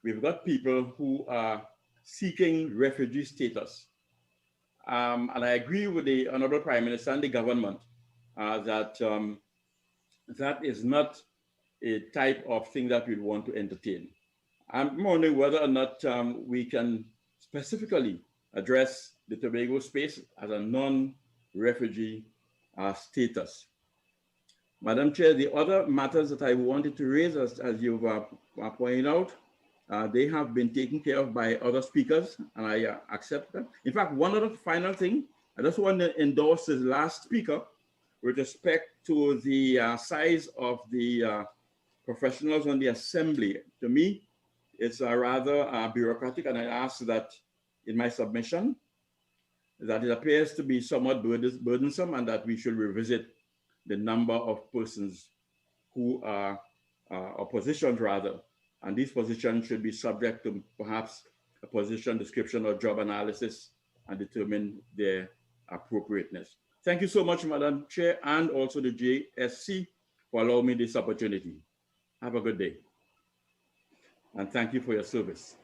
we've got people who are seeking refugee status. And I agree with the Honorable Prime Minister and the government that that is not a type of thing that we'd want to entertain. I'm wondering whether or not we can specifically address the Tobago space as a non-refugee status. Madam Chair, the other matters that I wanted to raise, as you've pointed out, they have been taken care of by other speakers, and I accept that. In fact, one other final thing, I just want to endorse the last speaker with respect to the size of the professionals on the assembly. To me, it's rather bureaucratic, and I ask that in my submission, that it appears to be somewhat burdensome and that we should revisit the number of persons who are, or positions rather, and these positions should be subject to perhaps a position description or job analysis and determine their appropriateness. Thank you so much, Madam Chair, and also the JSC for allowing me this opportunity. Have a good day. And thank you for your service.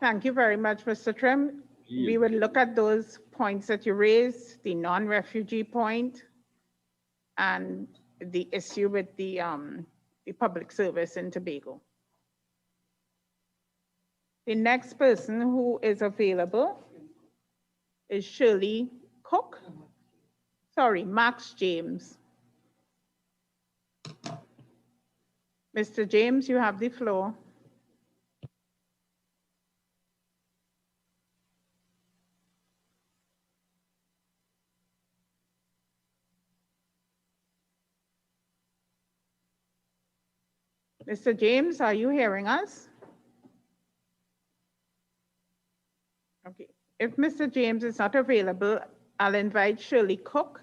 Thank you very much, Mr. Trim. We will look at those points that you raised, the non-refugee point and the issue with the public service in Tobago. The next person who is available is Shirley Cook. Sorry, Max James. Mr. James, you have the floor. Mr. James, are you hearing us? Okay, if Mr. James is not available, I'll invite Shirley Cook.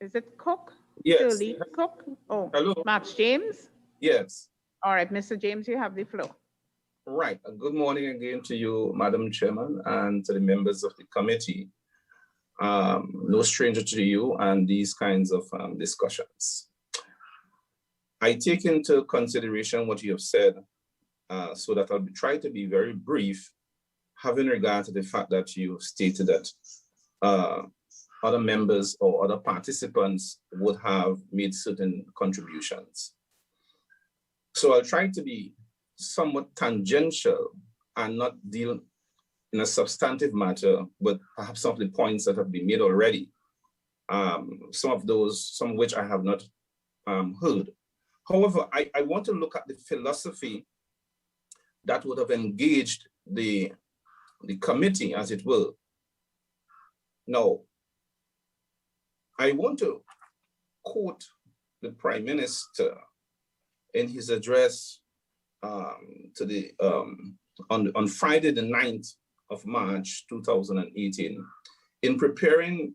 Is it Cook? Yes. Shirley Cook? Oh, hello. Max James? Yes. All right, Mr. James, you have the floor. Right. Good morning again to you, Madam Chairman, and to the members of the committee. No stranger to you and these kinds of discussions. I take into consideration what you have said, so that I'll try to be very brief, having regard to the fact that you stated that other members or other participants would have made certain contributions. So I'll try to be somewhat tangential and not deal in a substantive matter, but perhaps some of the points that have been made already, some of which I have not heard. However, I want to look at the philosophy that would have engaged the committee, as it were. Now, I want to quote the Prime Minister in his address to the on Friday, the 9th of March, 2018, in preparing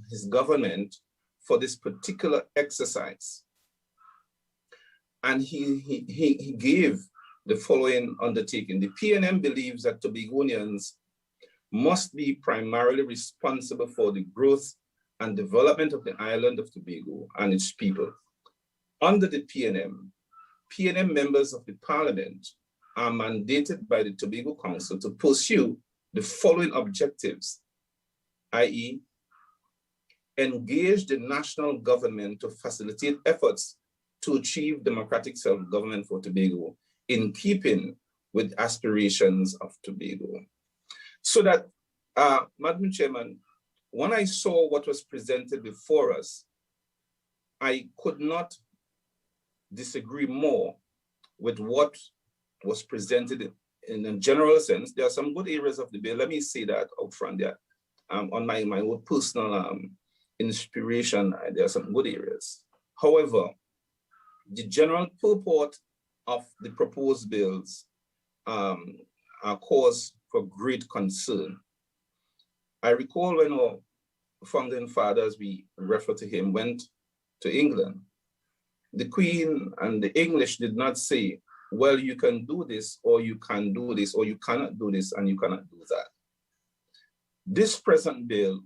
his government for this particular exercise. And he gave the following undertaking. The PNM believes that Tobagonians must be primarily responsible for the growth and development of the island of Tobago and its people. Under the PNM members of the Parliament are mandated by the Tobago Council to pursue the following objectives, i.e., engage the national government to facilitate efforts to achieve democratic self-government for Tobago in keeping with aspirations of Tobago. So that, Madam Chairman, when I saw what was presented before us, I could not disagree more with what was presented in a general sense. There are some good areas of the bill. Let me say that up front there. On my own personal inspiration, there are some good areas. However, the general purport of the proposed bills are cause for great concern. I recall when our founding fathers, we refer to him, went to England. The Queen and the English did not say, well, you can do this, or you can do this, or you cannot do this, and you cannot do that. This present bill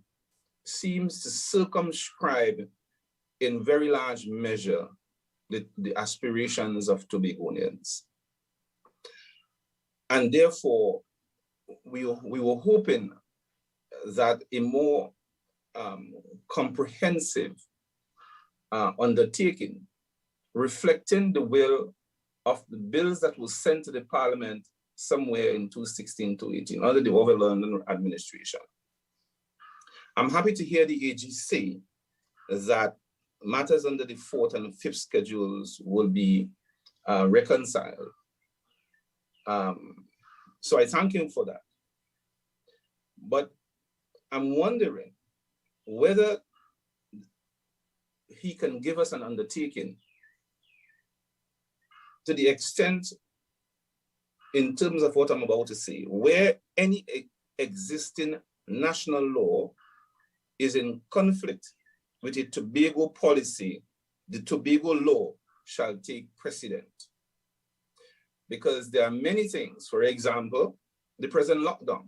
seems to circumscribe in very large measure the aspirations of Tobagonians. And therefore, we were hoping that a more comprehensive undertaking, reflecting the will of the bills that were sent to the Parliament somewhere in 2016 to 18 under the Overland administration. I'm happy to hear the AG say that matters under the 4th and 5th schedules will be reconciled. So I thank him for that. But I'm wondering whether he can give us an undertaking to the extent, in terms of what I'm about to say, where any existing national law is in conflict with a Tobago policy, the Tobago law shall take precedent. Because there are many things, for example, the present lockdown,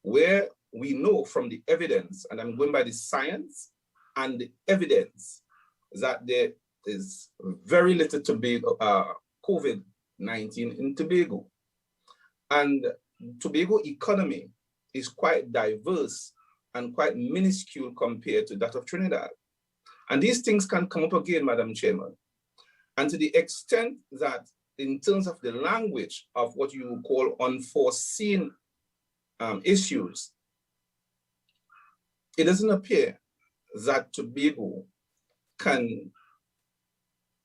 where we know from the evidence, and I'm going by the science and the evidence, that there is very little COVID-19 in Tobago. And Tobago economy is quite diverse and quite minuscule compared to that of Trinidad. And these things can come up again, Madam Chairman. And to the extent that in terms of the language of what you call unforeseen issues, it doesn't appear that Tobago can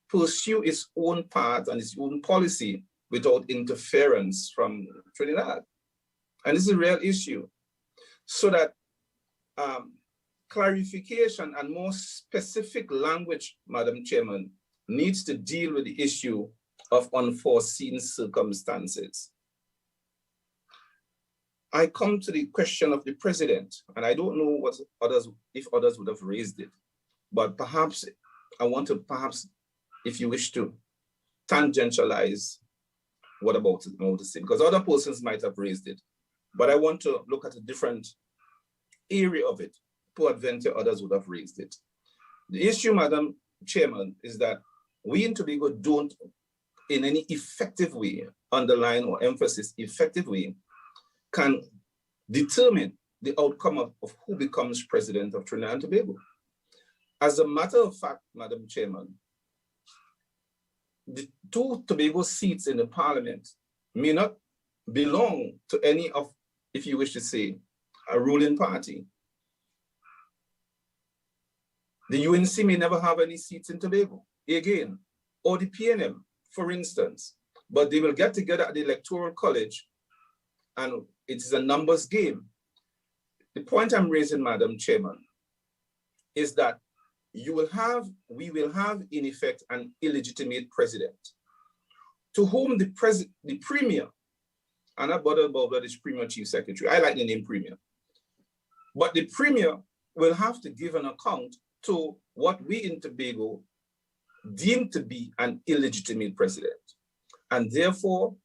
pursue its own path and its own policy without interference from Trinidad. And this is a real issue. So that clarification and more specific language, Madam Chairman, needs to deal with the issue of unforeseen circumstances. I come to the question of the president, and I don't know what if others would have raised it, but perhaps I want to, if you wish to, tangentialize what about it, I want to say, because other persons might have raised it, but I want to look at a different area of it. Peradventure others would have raised it. The issue, Madam Chairman, is that we in Tobago don't, in any effective way, underline or emphasis effective way, can determine the outcome of who becomes president of Trinidad and Tobago. As a matter of fact, Madam Chairman, the 2 Tobago seats in the parliament may not belong to any of, if you wish to say, a ruling party. The UNC may never have any seats in Tobago, again, or the PNM, for instance, but they will get together at the Electoral College, and it is a numbers game. The point I'm raising, Madam Chairman, is that we will have, in effect, an illegitimate president to whom the premier, and I bother about that is Premier Chief Secretary, I like the name Premier, but the premier will have to give an account to what we in Tobago deem to be an illegitimate president. And therefore,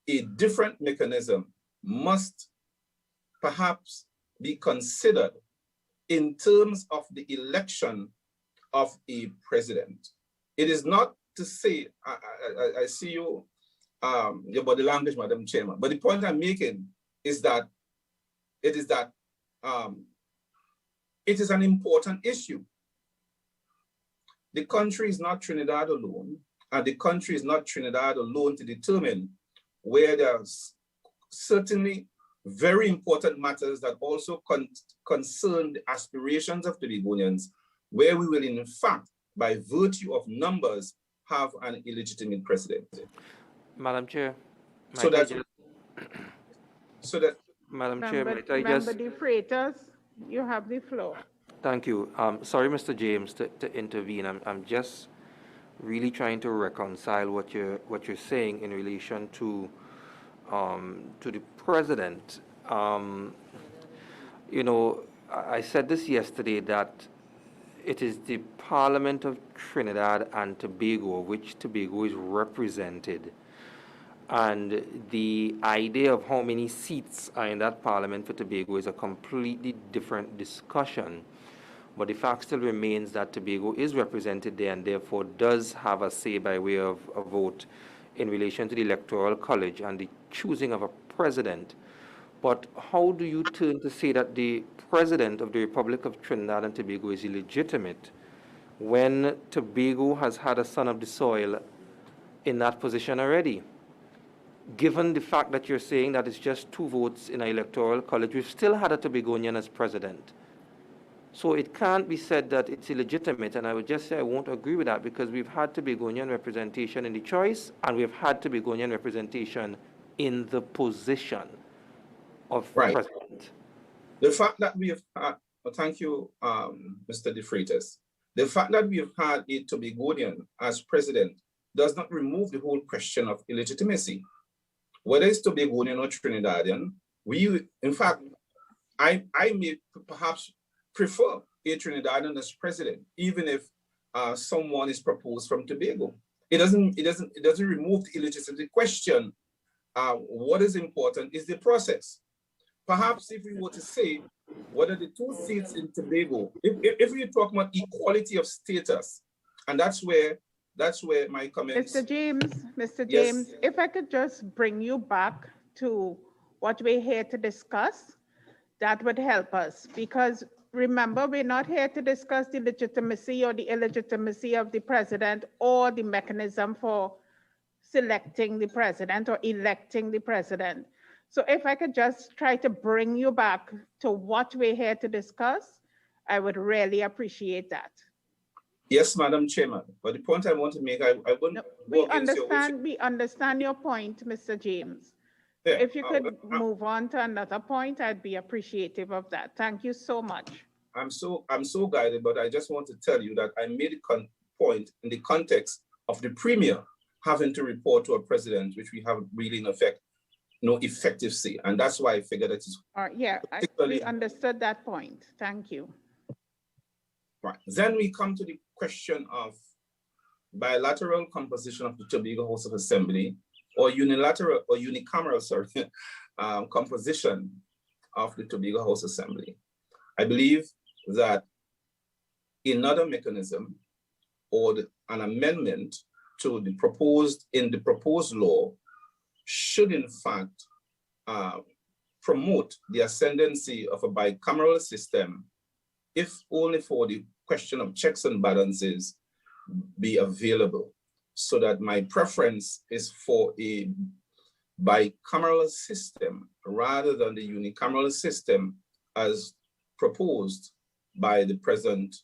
a different mechanism must perhaps be considered in terms of the election of a president. It is not to say, I see you, your body language, Madam Chairman, but the point I'm making is that it is an important issue. The country is not Trinidad alone, and the country is not Trinidad alone to determine where there's certainly very important matters that also concern the aspirations of Tobagonians, where we will in fact, by virtue of numbers, have an illegitimate president. Madam Chair. Madam Chair, might I just... Member de Freitas, you have the floor. Thank you. Sorry, Mr. James, to intervene. I'm just really trying to reconcile what you're saying in relation to the president. You know, I said this yesterday that it is the Parliament of Trinidad and Tobago, which Tobago is represented. And the idea of how many seats are in that Parliament for Tobago is a completely different discussion. But the fact still remains that Tobago is represented there and therefore does have a say by way of a vote in relation to the Electoral College and the choosing of a president. But how do you turn to say that the president of the Republic of Trinidad and Tobago is illegitimate when Tobago has had a son of the soil in that position already? Given the fact that you're saying that it's just 2 votes in an Electoral College, we've still had a Tobagonian as president. So it can't be said that it's illegitimate, and I would just say I won't agree with that because we've had Tobagonian representation in the choice and we've had Tobagonian representation in the position of president. The fact that we have had, thank you, Mr. De Freitas, the fact that we have had a Tobagonian as president does not remove the whole question of illegitimacy. Whether it's Tobagonian or Trinidadian, in fact, I may perhaps prefer a Trinidadian as president, even if someone is proposed from Tobago. It doesn't remove the illegitimacy question. What is important is the process. perhaps if we were to say, what are the two seats in Tobago? If we talk about equality of status, and that's where my comments. Mr. James, Yes. if I could just bring you back to what we're here to discuss, that would help us. Because remember, we're not here to discuss the legitimacy or the illegitimacy of the president or the mechanism for selecting the president or electing the president. So if I could just try to bring you back to what we're here to discuss, I would really appreciate that. Yes, Madam Chairman. But the point I want to make, I wouldn't go against your wish. We understand your point, Mr. James. Yeah, If you could move on to another point, I'd be appreciative of that. Thank you so much. I'm so guided, but I just want to tell you that I made a point in the context of the Premier having to report to a president, which we have really in effect no effective say. And that's why I figured that it's yeah, we understood that point. Thank you. Right. Then we come to the question of bilateral composition of the Tobago House of Assembly, or unilateral or unicameral, sorry, composition of the Tobago House Assembly. I believe that another mechanism or an amendment to the proposed law should in fact promote the ascendancy of a bicameral system, if only for the question of checks and balances be available, so that my preference is for a bicameral system rather than the unicameral system as proposed by the present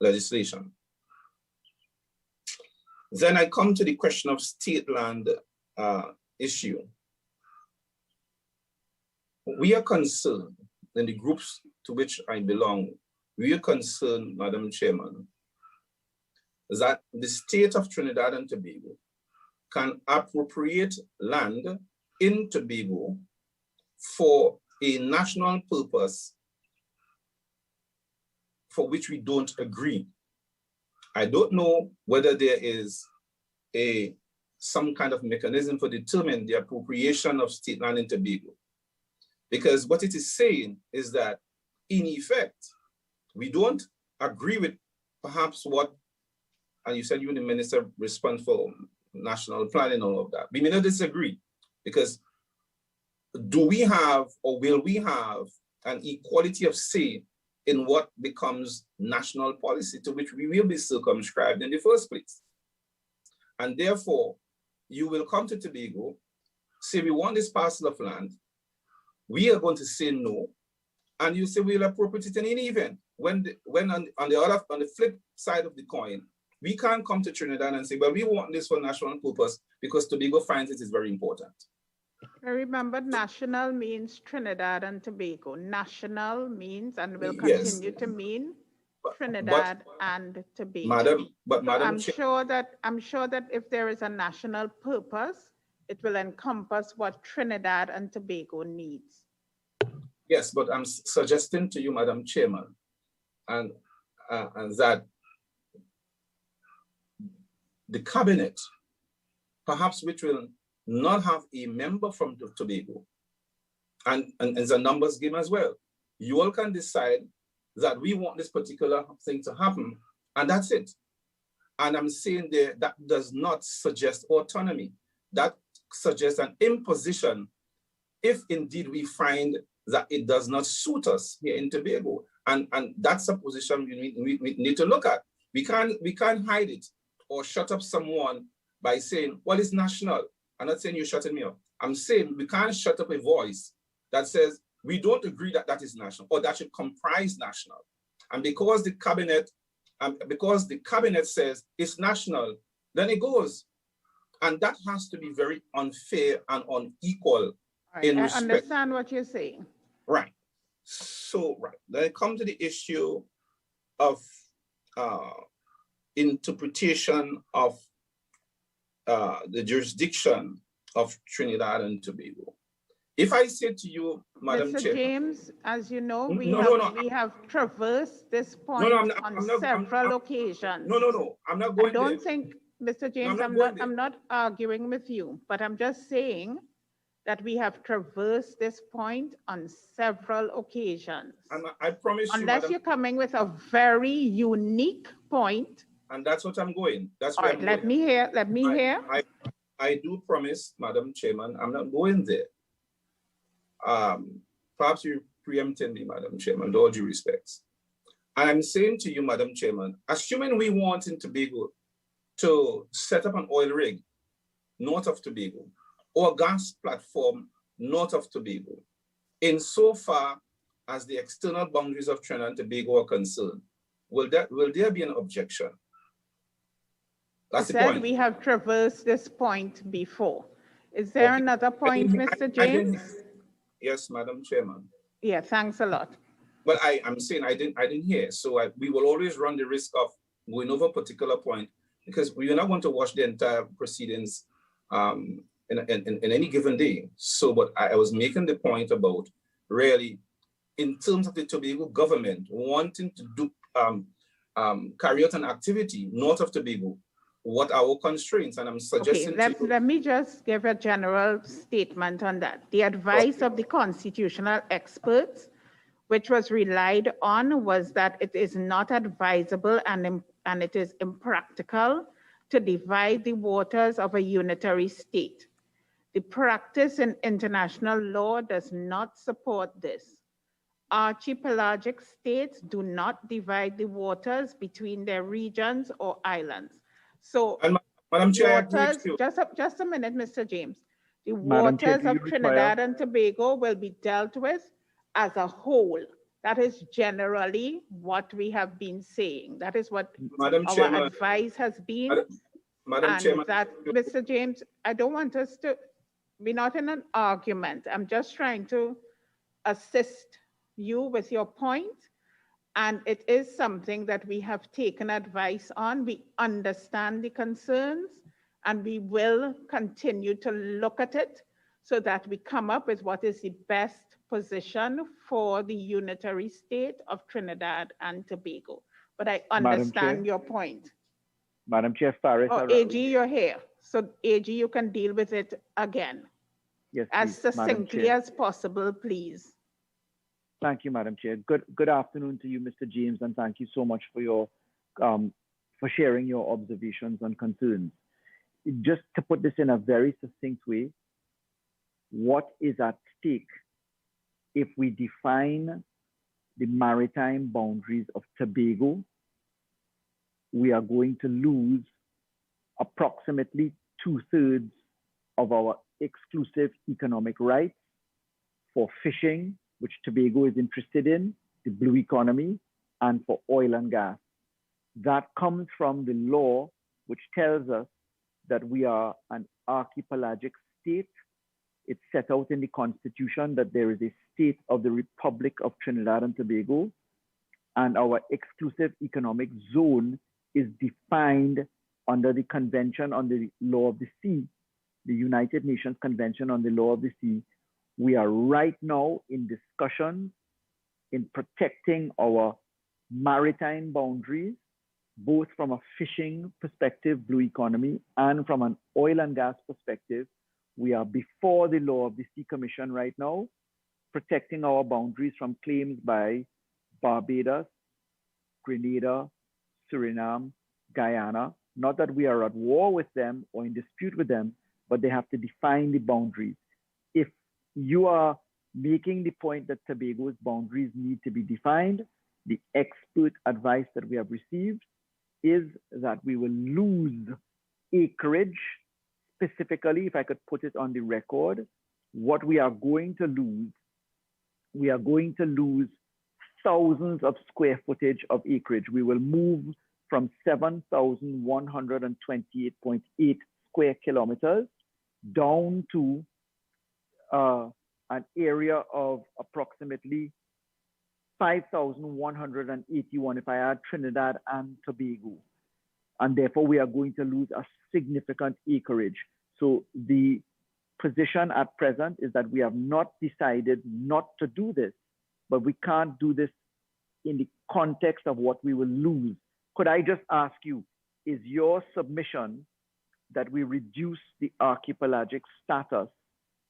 legislation. Then I come to the question of state land issue. We are concerned, in the groups to which I belong, we are concerned, Madam Chairman, that the state of Trinidad and Tobago can appropriate land in Tobago for a national purpose for which we don't agree. I don't know whether there is some kind of mechanism for determining the appropriation of state land in Tobago. Because what it is saying is that, in effect, we don't agree with perhaps what, and you said you were the minister responsible for national planning and all of that. We may not disagree, because do we have or will we have an equality of say in what becomes national policy to which we will be circumscribed in the first place? And therefore, you will come to Tobago, say we want this parcel of land, we are going to say no, and you say we'll appropriate it in any event. When on the flip side of the coin, we can't come to Trinidad and say, well, we want this for national purpose because Tobago finds it is very important. Remember, national means Trinidad and Tobago. National means and will continue to mean Trinidad and Tobago. I'm sure that if there is a national purpose, it will encompass what Trinidad and Tobago needs. Yes, but I'm suggesting to you, Madam Chairman, and that the cabinet, perhaps which will not have a member from Tobago, and it's a numbers game as well. You all can decide that we want this particular thing to happen, and that's it. And I'm saying there that does not suggest autonomy. That suggests an imposition if indeed we find that it does not suit us here in Tobago. And that's a position we need to look at. We can't hide it or shut up someone by saying, well, it's national. I'm not saying you're shutting me up. I'm saying we can't shut up a voice that says we don't agree that that is national or that should comprise national. And because the cabinet says it's national, then it goes. And that has to be very unfair and unequal in respect. I understand what you're saying. Right. So, right. Then I come to the issue of interpretation of the jurisdiction of Trinidad and Tobago. If I say to you, Madam Chair, Mr. James, as you know, we have traversed this point on several occasions. No, I'm not going there. I don't think, Mr. James, I'm not arguing with you, but I'm just saying that we have traversed this point on several occasions. And I promise you, Unless Madam, you're coming with a very unique point. and that's what I'm going. That's All where right, I'm let going. me hear, let me hear. I do promise, Madam Chairman, I'm not going there. Perhaps you're preempting me, Madam Chairman, with all due respects. And I'm saying to you, Madam Chairman, assuming we want in Tobago to set up an oil rig north of Tobago or a gas platform north of Tobago, insofar as the external boundaries of Trinidad and Tobago are concerned, will there be an objection? That's the point. We have traversed this point before. Is there another point, Mr. James? Yes, Madam Chairman. Yeah, thanks a lot. But I'm saying I didn't hear. So we will always run the risk of going over a particular point because we are not going to watch the entire proceedings in any given day. So, but I was making the point about really, in terms of the Tobago government wanting to do carry out an activity north of Tobago, what are our constraints? And I'm suggesting let me just give a general statement on that. The advice of the constitutional experts, which was relied on, was that it is not advisable and it is impractical to divide the waters of a unitary state. The practice in international law does not support this. Archipelagic states do not divide the waters between their regions or islands. So, Madam Chair, waters, just a minute, Mr. James. The Madam Chair, waters of Trinidad and Tobago will be dealt with as a whole. That is generally what we have been saying. That is what our advice has been. Madam Chairman, that, Mr. James, I don't want us to be not in an argument. I'm just trying to assist you with your point. And it is something that we have taken advice on. We understand the concerns and we will continue to look at it so that we come up with what is the best position for the unitary state of Trinidad and Tobago. But I understand your point. Madam Chair, Faris. AG, you're here. So AG, you can deal with it again. Yes, as succinctly as possible, please. Thank you, Madam Chair. Good afternoon to you, Mr. James, and thank you so much for your for sharing your observations and concerns. Just to put this in a very succinct way, what is at stake if we define the maritime boundaries of Tobago? We are going to lose approximately 2/3 of our exclusive economic rights for fishing, which Tobago is interested in, the blue economy, and for oil and gas. That comes from the law, which tells us that we are an archipelagic state. It's set out in the Constitution that there is a state of the Republic of Trinidad and Tobago, and our exclusive economic zone is defined under the Convention on the Law of the Sea, the United Nations Convention on the Law of the Sea. We are right now in discussion in protecting our maritime boundaries, both from a fishing perspective, blue economy, and from an oil and gas perspective. We are before the Law of the Sea Commission right now, protecting our boundaries from claims by Barbados, Grenada, Suriname, Guyana. Not that we are at war with them or in dispute with them, but they have to define the boundaries. If you are making the point that Tobago's boundaries need to be defined, the expert advice that we have received is that we will lose acreage. Specifically, if I could put it on the record, what we are going to lose, we are going to lose thousands of square footage of acreage. We will move from 7,128.8 square kilometers down to an area of approximately 5,181 if I add Trinidad and Tobago. And therefore, we are going to lose a significant acreage. So the position at present is that we have not decided not to do this, but we can't do this in the context of what we will lose. Could I just ask you, is your submission that we reduce the archipelagic status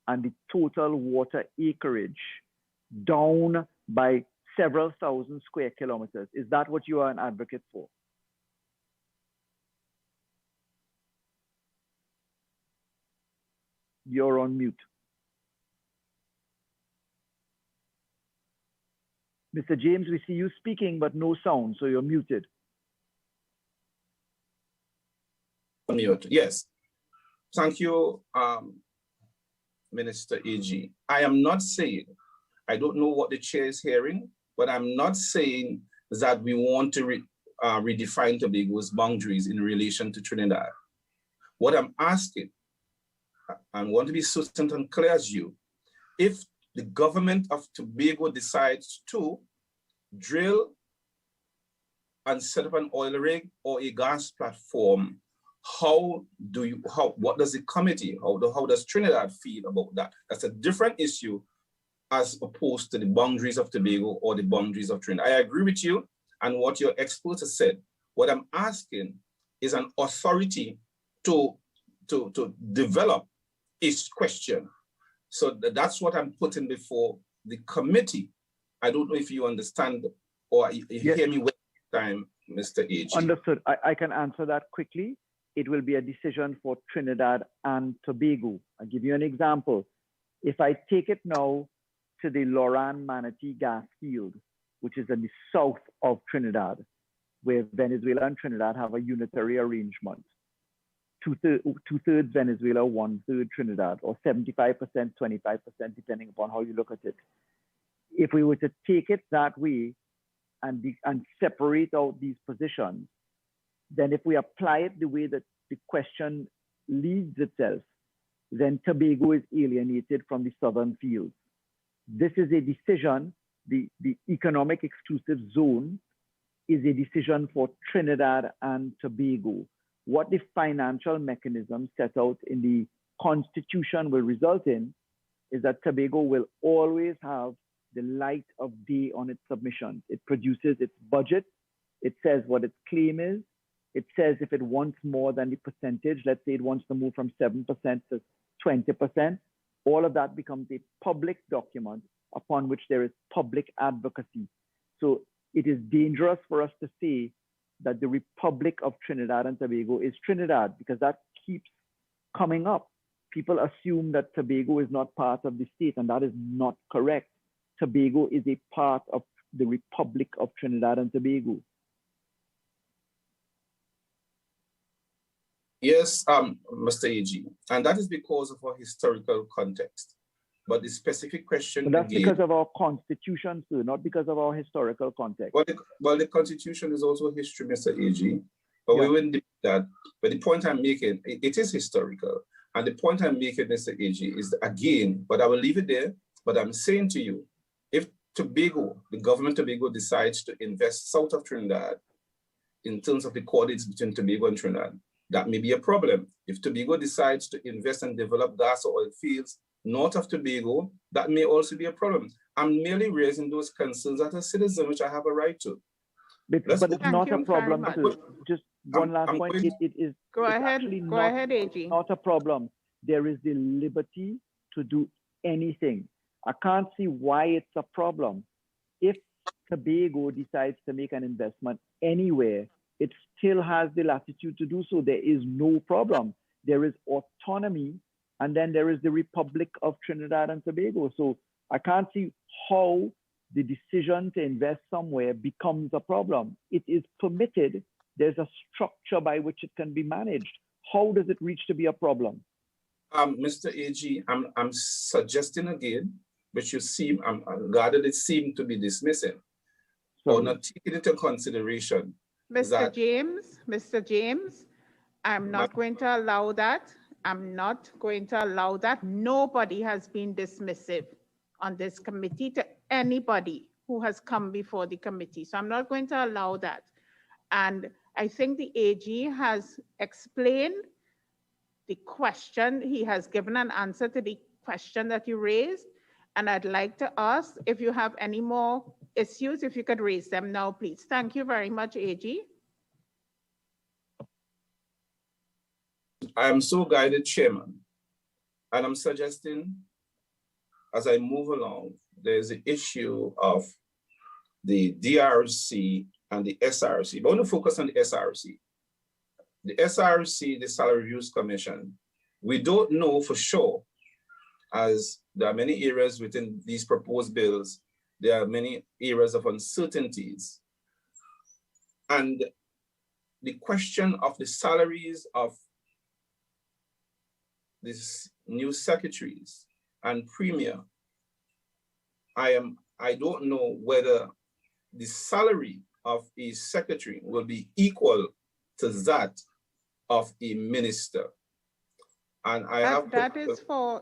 and the total water acreage down by several thousand square kilometers. Is that what you are an advocate for? You're on mute. Mr. James, we see you speaking, but no sound, so you're muted. Mute, yes. Thank you, Minister AG. I am not saying, I don't know what the chair is hearing, but I'm not saying that we want to redefine Tobago's boundaries in relation to Trinidad. What I'm asking, I want to be succinct and clear as you, if the government of Tobago decides to drill and set up an oil rig or a gas platform, what does the committee, how does Trinidad feel about that? That's a different issue as opposed to the boundaries of Tobago or the boundaries of Trinidad. I agree with you and what your experts have said. What I'm asking is an authority to develop each question. So that's what I'm putting before the committee. I don't know if you understand or you hear me one time, Mr. AG. Understood. I can answer that quickly. It will be a decision for Trinidad and Tobago. I'll give you an example. If I take it now to the Loran Manatee gas field, which is in the south of Trinidad, where Venezuela and Trinidad have a unitary arrangement. Two-thirds Venezuela, 1/3 Trinidad, or 75%, 25%, depending upon how you look at it. If we were to take it that way and separate out these positions, then if we apply it the way that the question leads itself, then Tobago is alienated from the southern fields. This is a decision, the economic exclusive zone is a decision for Trinidad and Tobago. What the financial mechanism set out in the Constitution will result in is that Tobago will always have the light of day on its submissions. It produces its budget. It says what its claim is. It says if it wants more than the percentage, let's say it wants to move from 7% to 20%, all of that becomes a public document upon which there is public advocacy. So it is dangerous for us to say that the Republic of Trinidad and Tobago is Trinidad, because that keeps coming up. People assume that Tobago is not part of the state, and that is not correct. Tobago is a part of the Republic of Trinidad and Tobago. Yes, Mr. AG, and that is because of our historical context. But the specific question But that's because of our constitution, sir, not because of our historical context. Well, the constitution is also history, Mr. AG, but we wouldn't do that. But the point I'm making, it is historical. And the point I'm making, Mr. AG, is again, but I will leave it there, but I'm saying to you, if Tobago, the government of Tobago decides to invest south of Trinidad in terms of the coordinates between Tobago and Trinidad, that may be a problem. If Tobago decides to invest and develop gas or oil fields north of Tobago, that may also be a problem. I'm merely raising those concerns as a citizen, which I have a right to. But it's not a problem. Just one last point. It is actually not a problem. There is the liberty to do anything. I can't see why it's a problem. If Tobago decides to make an investment anywhere, it still has the latitude to do so. There is no problem. There is autonomy, and then there is the Republic of Trinidad and Tobago. So I can't see how the decision to invest somewhere becomes a problem. It is permitted. There's a structure by which it can be managed. How does it reach to be a problem? Mr. AG, I'm suggesting again, which you seem, I'm regarded it seem to be dismissing or not taking into consideration. Mr. James, I'm not going to allow that. I'm not going to allow that. Nobody has been dismissive on this committee to anybody who has come before the committee. So I'm not going to allow that. And I think the AG has explained the question. He has given an answer to the question that you raised. And I'd like to ask if you have any more issues, if you could raise them now, please. Thank you very much, AG. I am so guided, Chairman, and I'm suggesting as I move along, there's the issue of the DRC and the SRC. But I want to focus on the SRC. The SRC, the Salary Reviews Commission, we don't know for sure, as there are many areas within these proposed bills, there are many areas of uncertainties. And the question of the salaries of these new secretaries and premier, I don't know whether the salary of a secretary will be equal to that of a minister. And that is for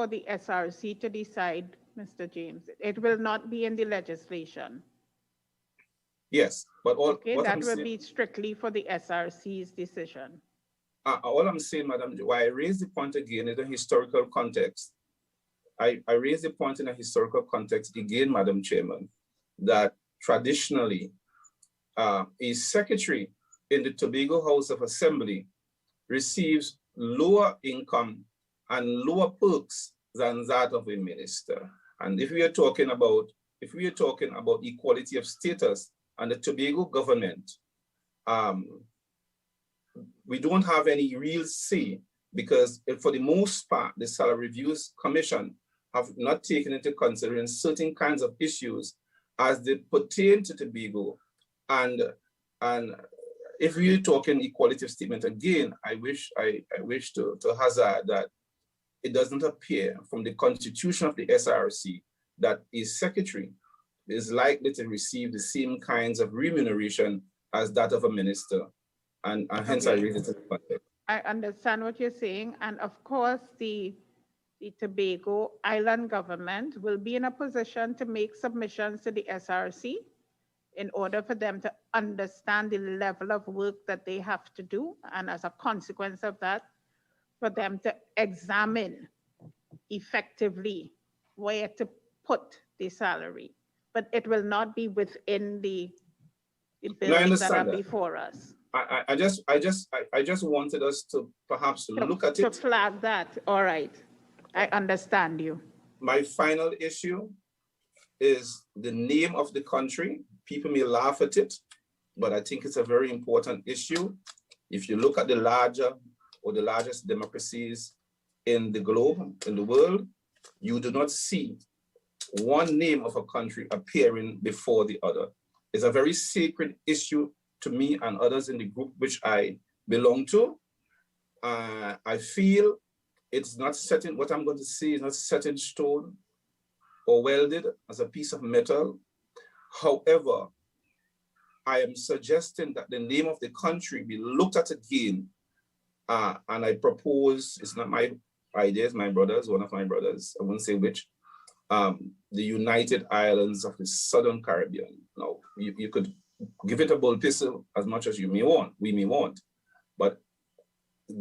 the SRC to decide, Mr. James. It will not be in the legislation. Yes, but that will be strictly for the SRC's decision. All I'm saying, Madam, why I raise the point again in the historical context. I raise the point in a historical context again, Madam Chairman, that traditionally a secretary in the Tobago House of Assembly receives lower income and lower perks than that of a minister. And if we are talking about equality of status and the Tobago government, we don't have any real say, because for the most part, the Salary Reviews Commission have not taken into consideration certain kinds of issues as they pertain to Tobago. And if we're talking equality of statement again, I wish to hazard that it doesn't appear from the constitution of the SRC that a secretary is likely to receive the same kinds of remuneration as that of a minister. And hence I raise it to the context. I understand what you're saying. And of course, the Tobago Island government will be in a position to make submissions to the SRC in order for them to understand the level of work that they have to do. And as a consequence of that, for them to examine effectively where to put the salary. But it will not be within the bills that are before us. I just wanted us to perhaps look at it. To flag that, all right. I understand you. My final issue is the name of the country. People may laugh at it, but I think it's a very important issue. If you look at the largest democracies in the globe, in the world, you do not see one name of a country appearing before the other. It's a very sacred issue to me and others in the group which I belong to. I feel it's not set in, what I'm going to say is not set in stone or welded as a piece of metal. However, I am suggesting that the name of the country be looked at again. And I propose, it's not my idea, it's my brother's, one of my brothers, I won't say which, the United Islands of the Southern Caribbean. Now, you could give it a bold pistol as much as we may want, but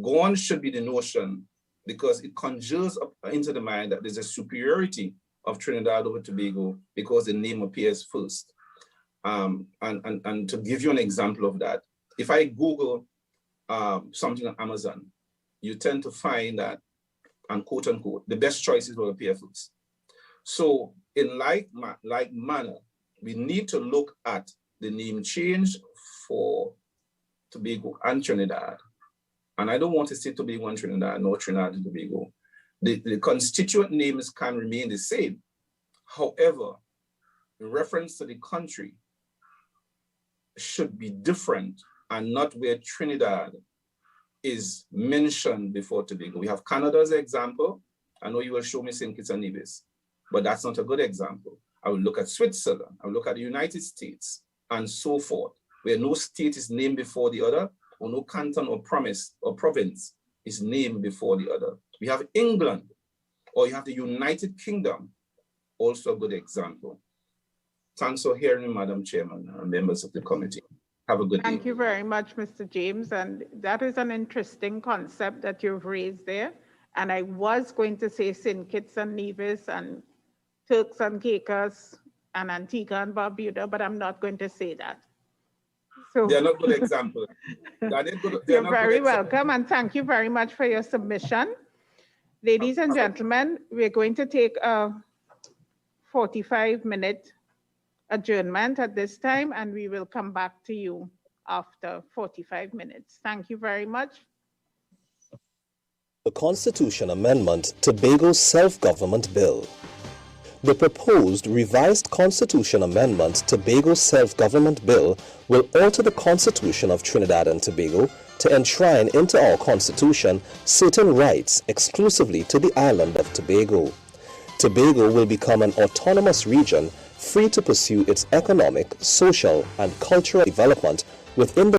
gone should be the notion, because it conjures up into the mind that there's a superiority of Trinidad over Tobago because the name appears first. And to give you an example of that, if I Google something on Amazon, you tend to find that, and quote unquote, the best choices will appear first. So in like manner, we need to look at the name change for Tobago and Trinidad. And I don't want to say Tobago and Trinidad, nor Trinidad and Tobago. The constituent names can remain the same. However, in reference to the country should be different, and not where Trinidad is mentioned before Tobago. We have Canada as an example. I know you will show me St. Kitts and Nevis, but that's not a good example. I will look at Switzerland, I will look at the United States, and so forth, where no state is named before the other, or no canton or province is named before the other. We have England, or you have the United Kingdom, also a good example. Thanks for hearing me, Madam Chairman and members of the committee. Have a good day. Thank you very much, Mr. James. And that is an interesting concept that you've raised there. And I was going to say St. Kitts and Nevis and Turks and Caicos and Antigua and Barbuda, but I'm not going to say that. So they're not good examples. You're very welcome, and thank you very much for your submission. Ladies and gentlemen, we're going to take a 45-minute adjournment at this time, and we will come back to you after 45 minutes. Thank you very much. The Constitution Amendment Tobago Self Government Bill. The proposed revised Constitution Amendment Tobago Self Government Bill will alter the Constitution of Trinidad and Tobago to enshrine into our Constitution certain rights exclusively to the island of Tobago. Tobago will become an autonomous region free to pursue its economic, social, and cultural development within the